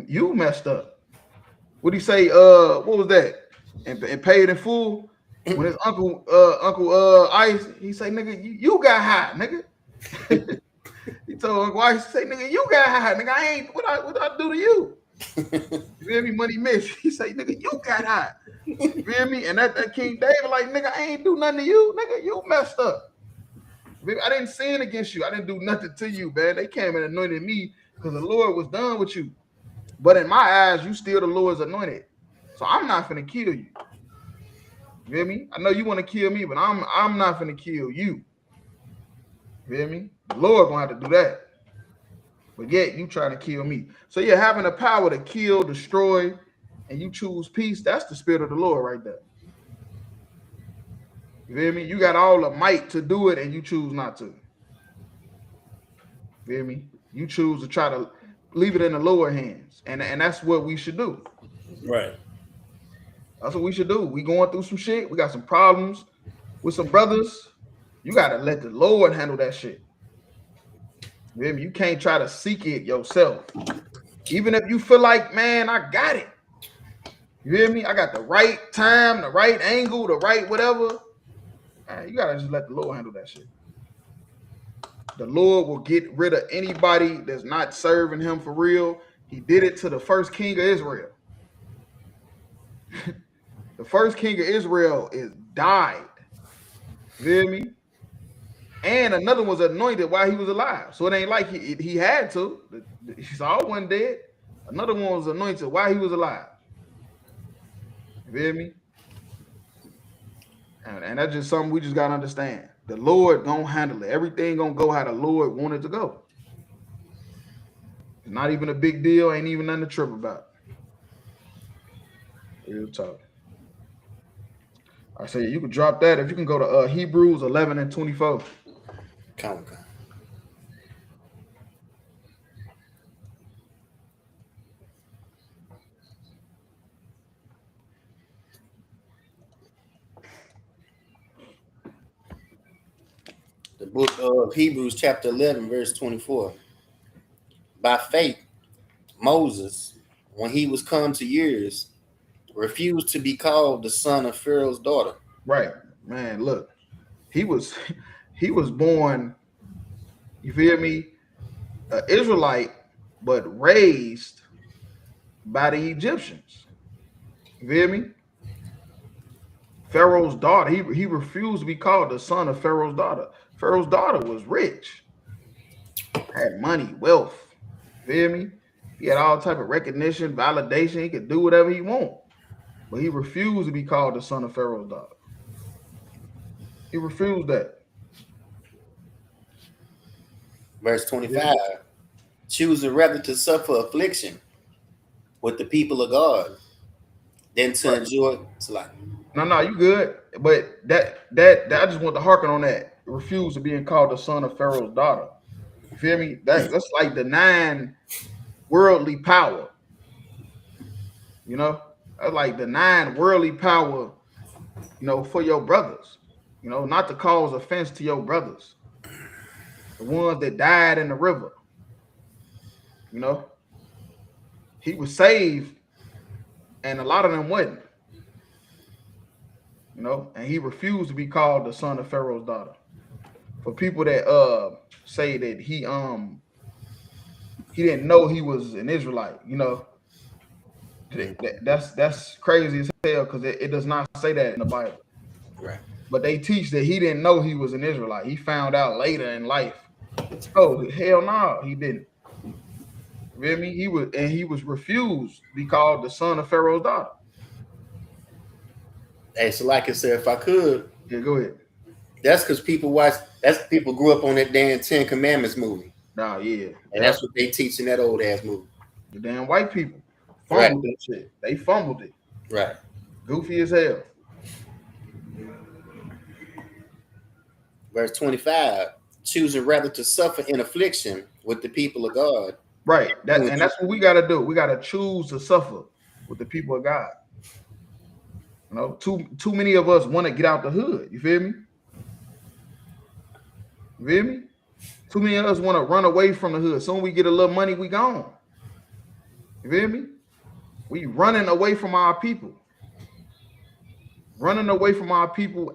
You messed up. What'd he say? What was that? And paid in full. When his uncle Ice, he say, nigga, you got high, nigga. He told Uncle Ice, say, nigga, you got high, nigga. I ain't what I do to you. You feel me? Money miss. He say, nigga, you got high. You feel me? And that King David, like, nigga, I ain't do nothing to you, nigga. You messed up. I didn't sin against you. I didn't do nothing to you, man. They came and anointed me because the Lord was done with you. But in my eyes, you still the Lord's anointed. So I'm not finna kill you. You feel me? I know you want to kill me, but I'm not finna kill you. You feel me? The Lord gonna have to do that. But yet you trying to kill me. So you're having the power to kill, destroy, and you choose peace. That's the spirit of the Lord right there. You feel me? You got all the might to do it, and you choose not to. You feel me? You choose to try to leave it in the lower hands, and that's what we should do. Right. That's what we should do. We going through some shit. We got some problems with some brothers. You gotta let the Lord handle that shit. You feel me? You can't try to seek it yourself. Even if you feel like, man, I got it. You hear me? I got the right time, the right angle, the right whatever. Man, you gotta just let the Lord handle that shit. The Lord will get rid of anybody that's not serving him for real. He did it to the first king of Israel. The first king of Israel died. You feel me? And another was anointed while he was alive. So it ain't like he had to. Saul wasn't dead. Another one was anointed while he was alive. You feel me? And that's just something we just got to understand. The Lord gonna handle it. Everything gonna go how the Lord wanted to go. It's not even a big deal. Ain't even nothing to trip about. Real talk. I say you can drop that if you can go to Hebrews 11 and 24. Come. The book of Hebrews, chapter 11, verse 24. By faith, Moses, when he was come to years, refused to be called the son of Pharaoh's daughter. Right, man. Look, he was born, you feel me, an Israelite, but raised by the Egyptians. You feel me? Pharaoh's daughter. He refused to be called the son of Pharaoh's daughter. Pharaoh's daughter was rich, had money, wealth. You feel me? He had all type of recognition, validation. He could do whatever he want. But he refused to be called the son of Pharaoh's daughter. He refused that. Verse 25. Choosing rather to suffer affliction with the people of God than to enjoy. No, you good. But that I just want to harken on that. Refuse to being called the son of Pharaoh's daughter. You feel me? That's like denying worldly power. You know, that's like denying worldly power, you know, for your brothers. You know, not to cause offense to your brothers. The ones that died in the river. You know, he was saved, and a lot of them wasn't. You know, and he refused to be called the son of Pharaoh's daughter. For people that say that he didn't know he was an Israelite, you know, that's crazy as hell because it does not say that in the Bible. Right. But they teach that he didn't know he was an Israelite. He found out later in life. Oh, hell no, he didn't. You feel me? He was refused to be called the son of Pharaoh's daughter. Hey, so like I said, if I could. Yeah, go ahead. That's because people grew up on that damn 10 Commandments movie. Nah, yeah. And that's what they teach in that old ass movie. The damn white people fumbled that shit. They fumbled it. Right. Goofy as hell. Verse 25, choosing rather to suffer in affliction with the people of God. Right. And that's what we got to do. We got to choose to suffer with the people of God. You know, too many of us want to get out the hood. You feel me? You feel me? Too many of us want to run away from the hood. Soon we get a little money, we gone. You feel me? We running away from our people. Running away from our people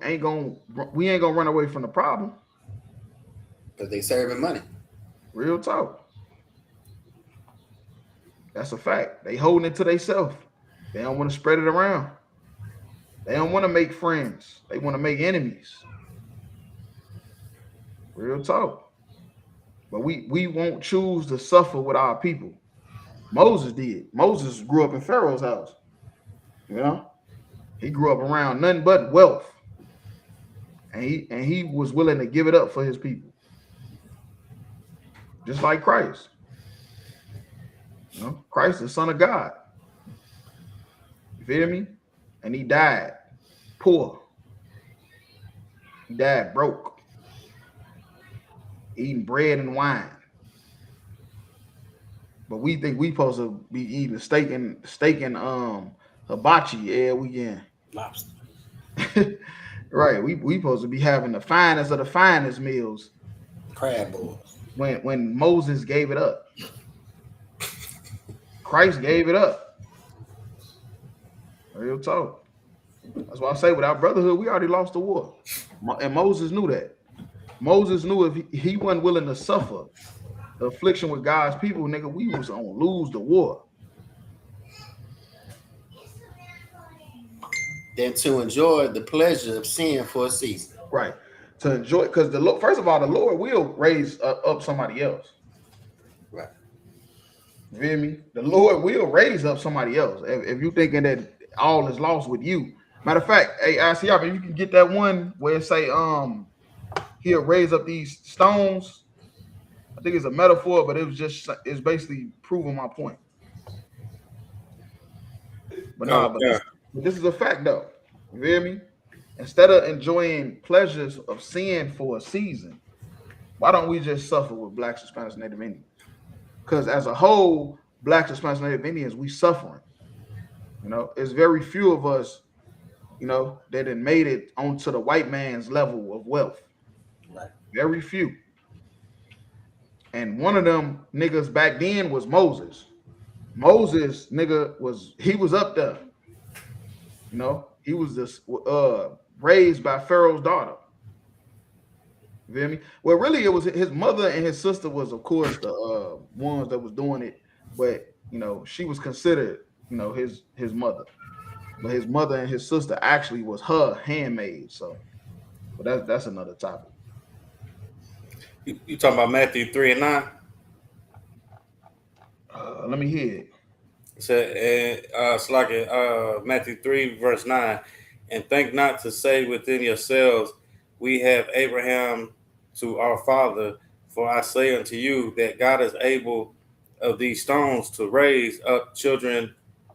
we ain't gonna run away from the problem. Because they serving money. Real talk. That's a fact. They holding it to themselves. They don't want to spread it around. They don't want to make friends. They want to make enemies. Real talk. But we won't choose to suffer with our people. Moses did. Moses grew up in Pharaoh's house. You know? He grew up around nothing but wealth. And he was willing to give it up for his people. Just like Christ. You know, Christ, the Son of God. You feel me? And he died poor. He died broke. Eating bread and wine. But we think we supposed to be eating steak and hibachi every weekend. Lobster. Right. We supposed to be having the finest of the finest meals. Crab balls. When Moses gave it up. Christ gave it up. Real talk. That's why I say without brotherhood, we already lost the war. And Moses knew that. Moses knew if he wasn't willing to suffer the affliction with God's people, nigga, we was gonna lose the war. Than to enjoy the pleasure of sin for a season. Right. To enjoy, because first of all, the Lord will raise up somebody else. Right. You feel me? The Lord will raise up somebody else. If you thinking that all is lost with you. Matter of fact, hey, ISUPK, if you can get that one where it say he'll raise up these stones. I think it's a metaphor, but it's basically proving my point. But this is a fact though. You hear me? Instead of enjoying pleasures of sin for a season, why don't we just suffer with Blacks, Hispanics, Native Indians? Because as a whole, Blacks, Hispanics, Native Indians, we suffering. You know, it's very few of us, you know, that had made it onto the white man's level of wealth. Right. Very few. And one of them niggas back then was Moses. Moses, nigga, was up there. You know, he was this raised by Pharaoh's daughter. You feel me? Well, really, it was his mother and his sister was, of course, the ones that was doing it. But you know, she was considered, you know, his mother. But his mother and his sister actually was her handmaid. So, but that's another topic. You talking about Matthew 3 and 9? Let me hear it. So, it's like in Matthew 3, verse 9. And think not to say within yourselves, we have Abraham to our father. For I say unto you that God is able of these stones to raise up children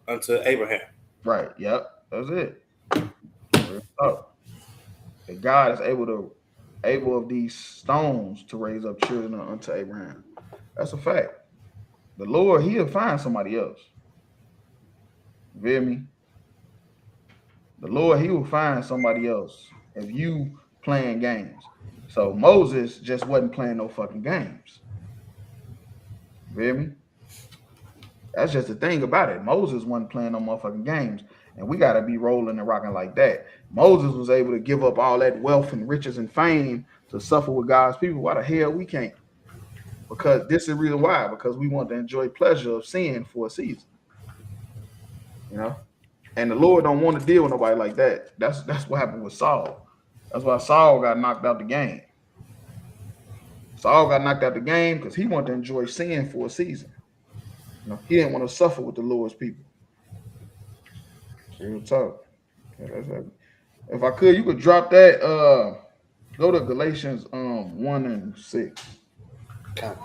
unto Abraham. Right. Yep. That's it. Oh, that God is able of these stones to raise up children unto Abraham. That's a fact. The Lord, He'll find somebody else. You feel me? The Lord, He will find somebody else if you playing games. So Moses just wasn't playing no fucking games. You feel me? That's just the thing about it. Moses wasn't playing no motherfucking games. And we got to be rolling and rocking like that. Moses was able to give up all that wealth and riches and fame to suffer with God's people. Why the hell we can't? Because this is the reason why. Because we want to enjoy pleasure of sin for a season. You know? And the Lord don't want to deal with nobody like that. That's what happened with Saul. That's why Saul got knocked out the game. Saul got knocked out the game because he wanted to enjoy sin for a season. You know, he didn't want to suffer with the Lord's people. Real talk. If I could, you could drop that. Go to Galatians 1 and 6. Count.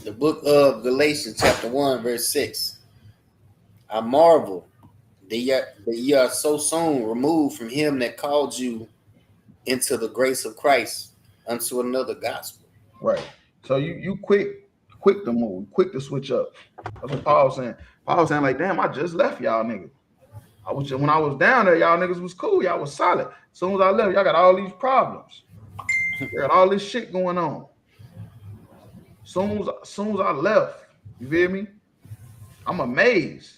The book of Galatians, chapter 1, verse 6. I marvel that ye are so soon removed from him that called you into the grace of Christ unto another gospel. Right. So you quick to move, quick to switch up. That's what Paul was saying. Paul was saying, like, damn, I just left y'all niggas. When I was down there, y'all niggas was cool. Y'all was solid. As soon as I left, y'all got all these problems. You got all this shit going on. Soon as I left, you feel me? I'm amazed.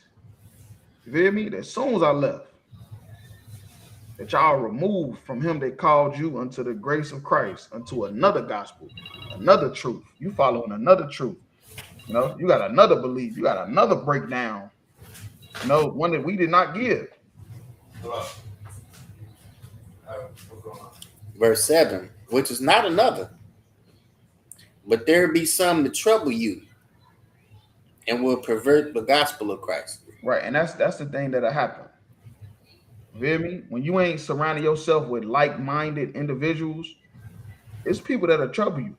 You feel me? That as soon as I left, that y'all removed from him that called you unto the grace of Christ, unto another gospel, another truth. You following another truth. You know, you got another belief. You got another breakdown. You know, one that we did not give. Verse 7, which is not another, but there be some that trouble you and will pervert the gospel of Christ. Right, and that's the thing that'll happen. You feel me? When you ain't surrounding yourself with like-minded individuals, it's people that'll trouble you.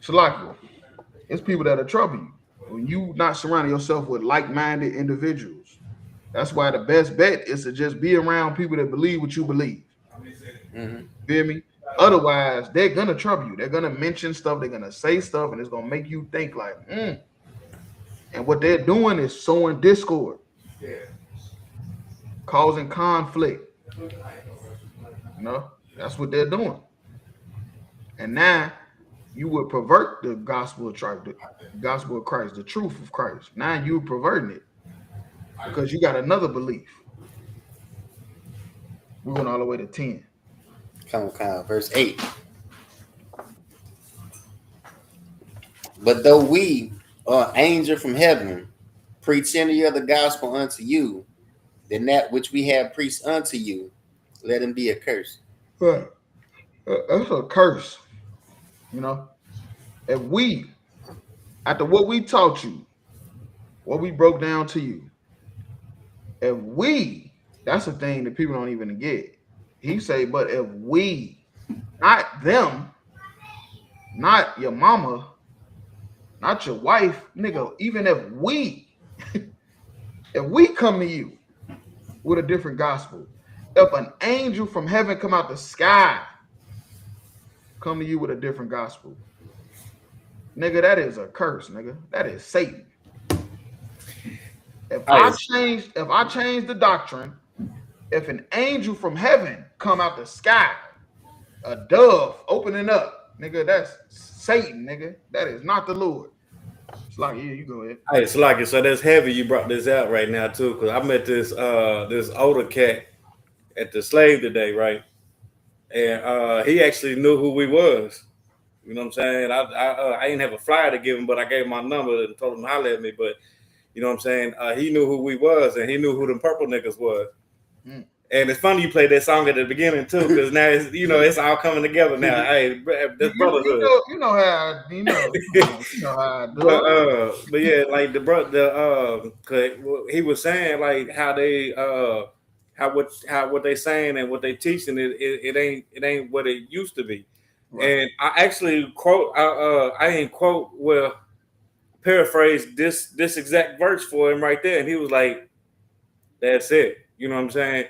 Shalaki, it's people that'll trouble you. When you not surrounding yourself with like-minded individuals, that's why the best bet is to just be around people that believe what you believe. Mm-hmm. Feel me? Otherwise, they're gonna trouble you. They're gonna mention stuff. They're gonna say stuff, and it's gonna make you think like, And what they're doing is sowing discord, causing conflict. You know, that's what they're doing. And now you would pervert the gospel of Christ, the truth of Christ. Now you're perverting it because you got another belief. We're going all the way to 10. Come on, verse 8. But though we or angel from heaven preach any other gospel unto you than that which we have preached unto you, let him be accursed. Right. That's a curse. You know, if we, after what we taught you, what we broke down to you, if we, that's the thing that people don't even get. He say, but if we, not them, not your mama, not your wife, nigga, even if we come to you with a different gospel, if an angel from heaven come out the sky, come to you with a different gospel, nigga, that is a curse, nigga. That is Satan. If I change the doctrine, if an angel from heaven come out the sky, a dove opening up, Nigga, that's Satan, nigga. That is not the Lord. It's like, yeah, you go ahead. Hey, it's like it. So that's heavy. You brought this out right now too, because I met this this older cat at the slave today, right? And he actually knew who we was. You know what I'm saying? I didn't have a flyer to give him, but I gave him my number and told him to holler at me. But you know what I'm saying? He knew who we was, and he knew who them purple niggas was. Mm. And it's funny you played that song at the beginning too, because now it's it's all coming together now. Hey, this Brotherhood. You know how you know how I do. But yeah, like he was saying like how they how what they saying and what they teaching it ain't what it used to be. Right. And I actually quote I didn't quote paraphrase this exact verse for him right there, and he was like, "That's it." You know what I'm saying?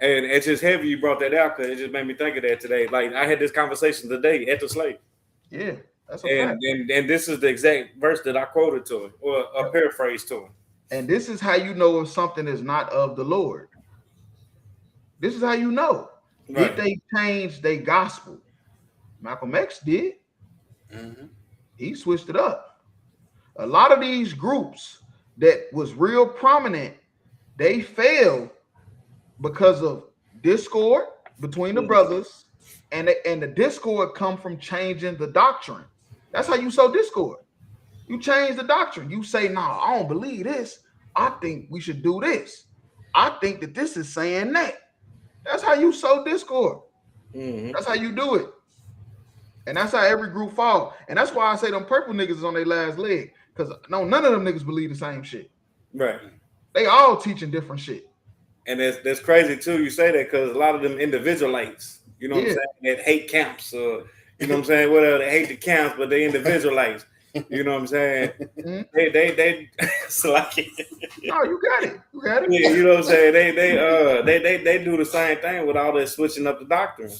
And it's just heavy you brought that out because it just made me think of that today. Like I had this conversation today at the slave. Yeah, that's a fact. And this is the exact verse that I quoted to him or a paraphrase to him. And this is how you know if something is not of the Lord. This is how you know. Right. If they changed their gospel. Malcolm X did. Mm-hmm. He switched it up. A lot of these groups that was real prominent, they failed because of discord between the brothers, and the discord come from changing the doctrine. That's how you sow discord. You change the doctrine. You say, "No, I don't believe this. I think we should do this. I think that this is saying that." That's how you sow discord. Mm-hmm. That's how you do it. And that's how every group fall. And that's why I say them purple niggas is on their last leg. Because none of them niggas believe the same shit. Right. They all teaching different shit. And that's crazy too. You say that because a lot of them individualites, you know what I'm saying, that hate camps, you know what I'm saying, whatever, they hate the camps, but they individualites. You know what I'm saying? Mm-hmm. They so like no, you got it. You got it. Yeah, you know what I'm saying? They do the same thing with all that switching up the doctrine.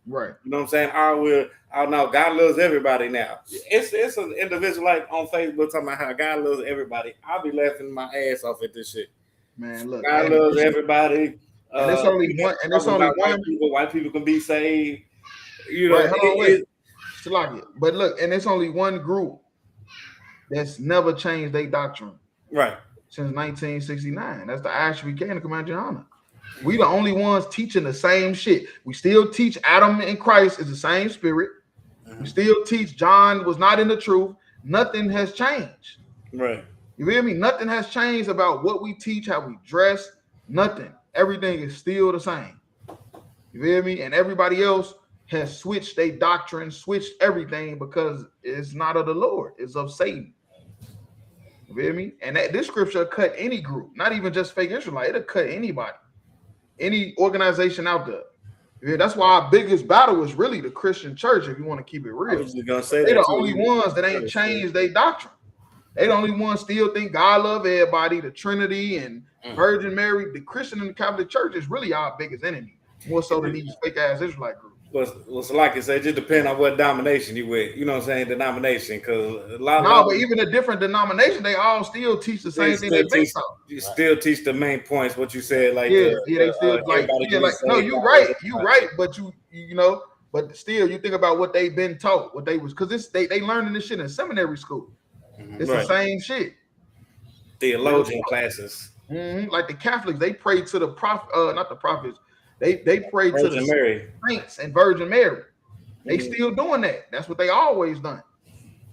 Right. You know what I'm saying? Oh no, God loves everybody now. It's an individualite on Facebook talking about how God loves everybody. I'll be laughing my ass off at this shit. Man, look, God loves everybody. And it's only one. And it's only one. White people can be saved. You know, right, hold on, wait. But look, and it's only one group that's never changed their doctrine. Right. Since 1969. That's the ISUPK and the Comancheana. We the only ones teaching the same shit. We still teach Adam and Christ is the same spirit. Mm-hmm. We still teach John was not in the truth. Nothing has changed. Right. You feel me? Nothing has changed about what we teach, how we dress, nothing. Everything is still the same. You feel me? And everybody else has switched their doctrine, switched everything because it's not of the Lord. It's of Satan. You feel me? And this scripture cut any group, not even just fake Israelite. It'll cut anybody, any organization out there. Yeah, that's why our biggest battle is really the Christian church, if you want to keep it real. I was just gonna say they're the only ones that ain't changed their doctrine. They the only ones still think God love everybody, the Trinity and Virgin Mary. The Christian and the Catholic Church is really our biggest enemy, more so than these fake ass Israelite groups. Well, like I said, it just depends on what denomination you with. You know what I'm saying? Denomination, because a lot of but even a different denomination, they all still teach the same thing they based on. You still teach the main points, what you said, like they still like no, you're right, but you know, but still you think about what they've been taught, what they was because they learning this shit in seminary school. It's the same shit. Theologian classes. Mm-hmm. Like the Catholics, they pray to the prophet, not the prophets. They pray to the saints and Virgin Mary. They still doing that. That's what they always done.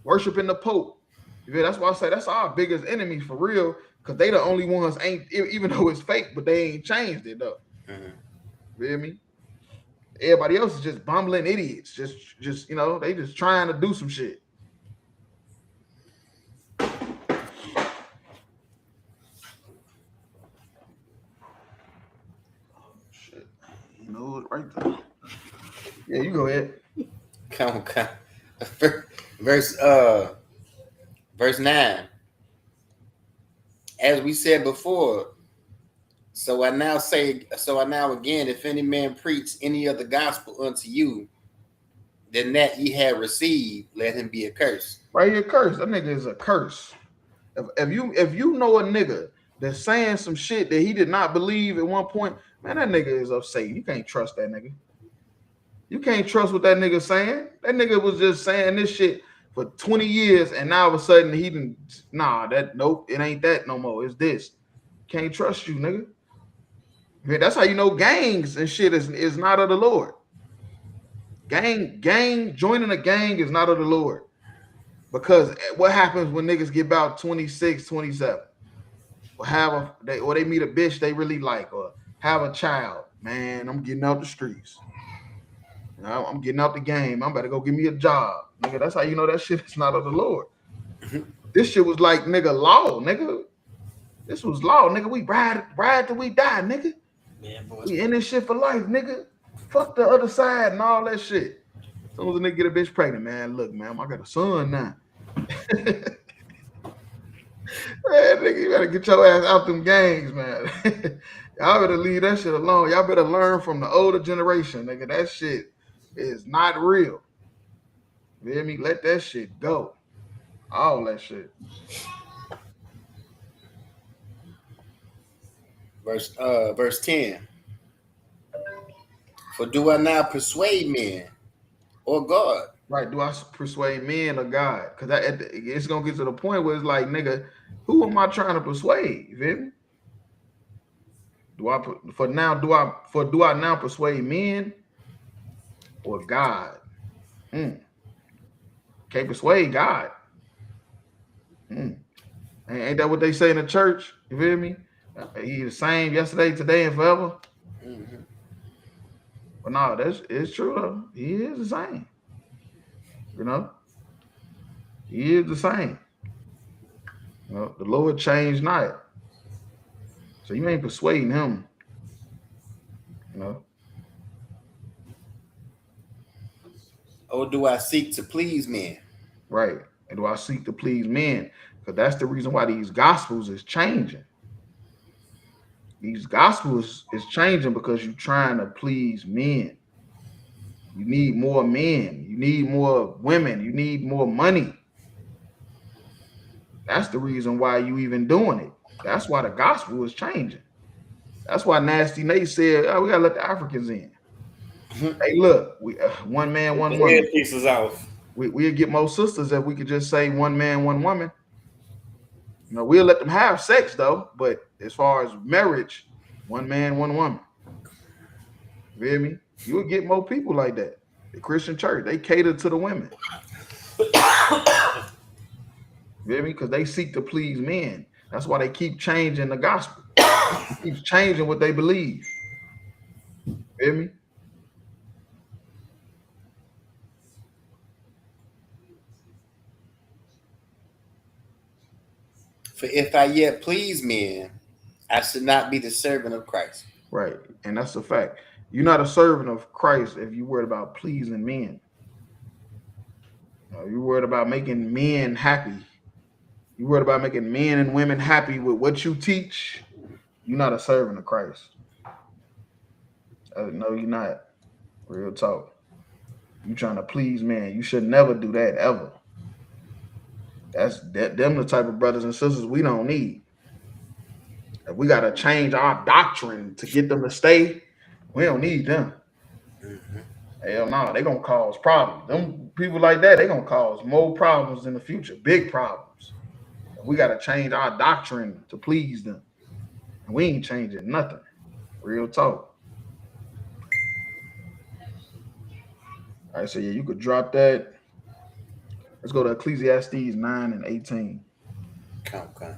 Worshiping the Pope. That's why I say that's our biggest enemy for real. Because they the only ones ain't, even though it's fake, but they ain't changed it though. Feel me? Everybody else is just bumbling idiots. Just you know, they just trying to do some shit. Right there. Yeah, you go ahead. Come. Verse 9. As we said before, so I now again, if any man preach any other gospel unto you than that ye have received, let him be accursed. Right here, curse. That nigga is a curse. If you know a nigga that's saying some shit that he did not believe at one point, man, that nigga is of Satan. You can't trust that nigga. You can't trust what that nigga saying. That nigga was just saying this shit for 20 years, and now all of a sudden he didn't. Nah, nope, it ain't that no more. It's this. Can't trust you, nigga. Man, that's how you know gangs and shit is not of the Lord. Joining a gang is not of the Lord. Because what happens when niggas get about 26, 27? Or they meet a bitch they really like, or have a child. Man, I'm getting out the streets. I'm getting out the game. I'm about to go give me a job. Nigga, that's how you know that shit is not of the Lord. This shit was like, nigga, law, nigga. This was law, nigga. We ride till we die, nigga. Man, boys, We in this shit for life, nigga. Fuck the other side and all that shit. As soon as a nigga get a bitch pregnant, man, look, man, I got a son now. Man, nigga, you better get your ass out them gangs, man. Y'all better leave that shit alone. Y'all better learn from the older generation, nigga. That shit is not real. You hear me? Let that shit go. All that shit. Verse 10. For do I now persuade men or God? Right. Do I persuade men or God? Because it's going to get to the point where it's like, nigga, who am I trying to persuade? You feel me? Do I now persuade men or God? Can't persuade God. Ain't that what they say in the church? You feel me? He the same yesterday, today, and forever. Mm-hmm. But no, it's true though. He is the same. You know? He is the same. You know, the Lord changed not. So you ain't persuading him. You know? Or do I seek to please men? Right. And do I seek to please men? Because that's the reason why these gospels is changing. These gospels is changing because you're trying to please men. You need more men. You need more women. You need more money. That's the reason why you even doing it. That's why the gospel is changing. That's why Nasty Nate said, "Oh, we gotta let the Africans in." Hey, look, we one man, one woman. Pieces off. We'll get more sisters if we could just say one man, one woman. You know, we'll let them have sex though, but as far as marriage, one man, one woman. You hear me? You would get more people like that. The Christian church, they cater to the women. You hear me? Because they seek to please men. That's why they keep changing the gospel. It keeps changing what they believe. You hear me? For if I yet please men, I should not be the servant of Christ. Right. And that's a fact. You're not a servant of Christ if you're worried about pleasing men. You're worried about making men happy. You're worried about making men and women happy with what you teach. You're not a servant of Christ. No, you're not. Real talk. You trying to please men. You should never do that ever. Them the type of brothers and sisters we don't need. If we gotta change our doctrine to get them to stay, we don't need them. Hell no, they gonna cause problems. Them people like that, they gonna cause more problems in the future, big problems. We gotta change our doctrine to please them. And we ain't changing nothing. Real talk. All right, so yeah, you could drop that. Let's go to Ecclesiastes 9 and 18. Okay.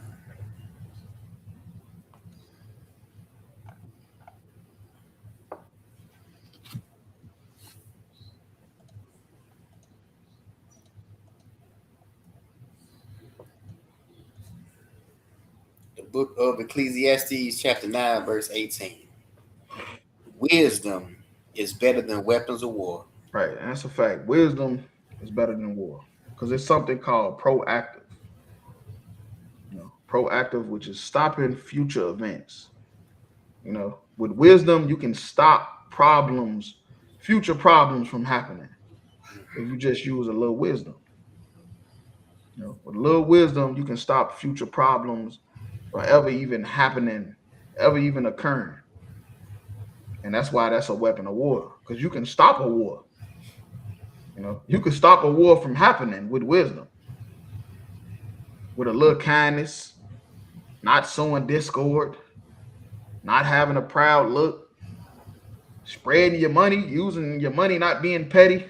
The book of Ecclesiastes, chapter 9, verse 18. Wisdom is better than weapons of war. Right, and that's a fact. Wisdom is better than war because it's something called proactive. You know, proactive, which is stopping future events. You know, with wisdom, you can stop problems, future problems from happening if you just use a little wisdom. You know, with a little wisdom, you can stop future problems from ever even happening, ever even occurring. And that's why that's a weapon of war, because you can stop a war. You know, you could stop a war from happening with wisdom, with a little kindness, not sowing discord, not having a proud look, spreading your money, using your money, not being petty.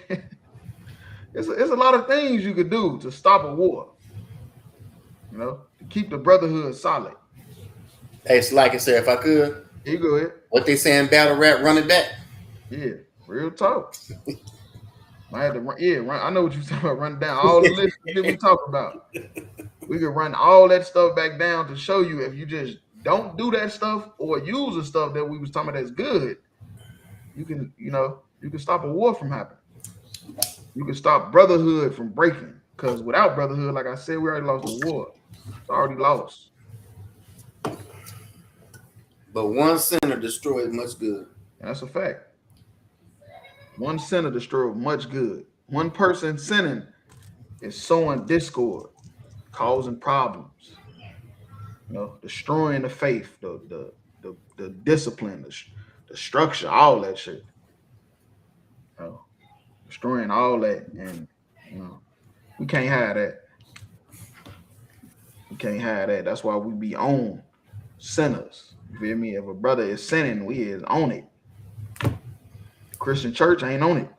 It's a lot of things you could do to stop a war, you know, to keep the brotherhood solid. Hey, so like I said, if I could, you go ahead. What they saying, battle rap, run it back. Yeah, real talk. I had to run. Yeah, run. I know what you're talking about. Run down all the lists that we talk about. We could run all that stuff back down to show you if you just don't do that stuff or use the stuff that we was talking about that's good, you can, you know, you can stop a war from happening. You can stop brotherhood from breaking. Because without brotherhood, like I said, we already lost the war. It's already lost. But one sinner destroyed much good. And that's a fact. One sinner destroyed much good. One person sinning is sowing discord, causing problems, you know, destroying the faith, the discipline, the structure, all that shit. You know, destroying all that, and you know, we can't have that. We can't have that. That's why we be on sinners. You feel me? If a brother is sinning, we is on it. The Christian church ain't on it.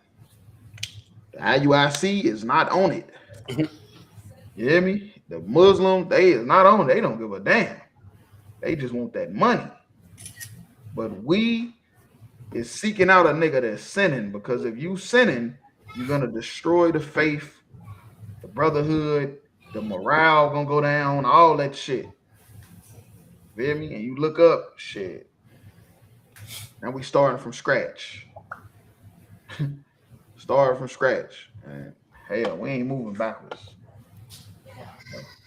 The IUIC is not on it. You hear me? The Muslims, they is not on it. They don't give a damn. They just want that money. But we is seeking out a nigga that's sinning, because if you sinning, you're gonna destroy the faith, the brotherhood, the morale gonna go down, all that shit. Feel me? And you look up, shit. Now we starting from scratch. Starting from scratch. And hell, we ain't moving backwards.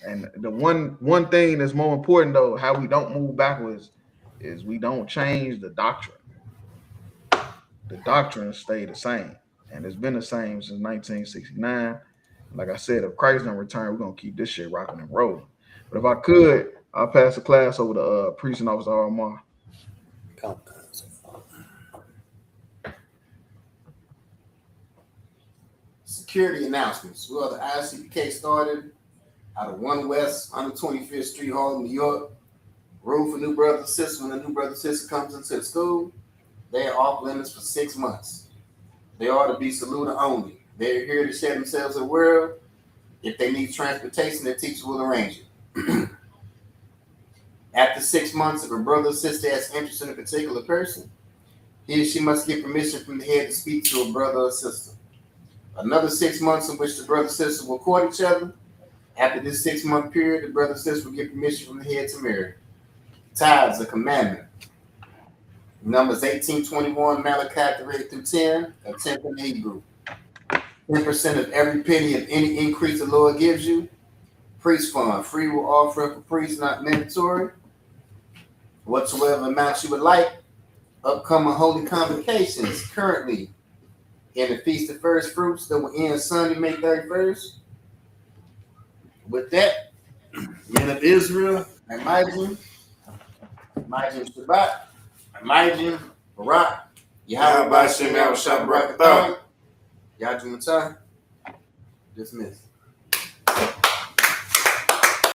And the one thing that's more important though, how we don't move backwards, is we don't change the doctrine. The doctrine stay the same. And it's been the same since 1969. Like I said, if Christ don't return, we're gonna keep this shit rocking and rolling. But if I could, I'll pass the class over to Precinct Officer Armar. Security announcements. Well, the ISUPK started out of 1 West 125th Street Hall, New York. Room for new brother and sister. When a new brother and sister comes into the school, they are off limits for 6 months. They are to be saluted only. They're here to share themselves in the world. If they need transportation, their teacher will arrange it. After 6 months, if a brother or sister has interest in a particular person, he or she must get permission from the head to speak to a brother or sister. Another 6 months in which the brother and sister will court each other. After this 6 month period, the brother and sister will get permission from the head to marry. Tithes, a commandment. Numbers 18:21, Malachi 3-10, a 10th in Hebrew. 10% of every penny of any increase the Lord gives you. Priest fund, free will offering for priests, not mandatory. Whatsoever amounts you would like. Upcoming holy convocations currently in the Feast of First Fruits that will end Sunday, May 31st. With that, men of Israel, Imagine Shabbat, Imagine Barak, Yahweh Bashem, Yahweh Shabbat, Yahweh Dismissed.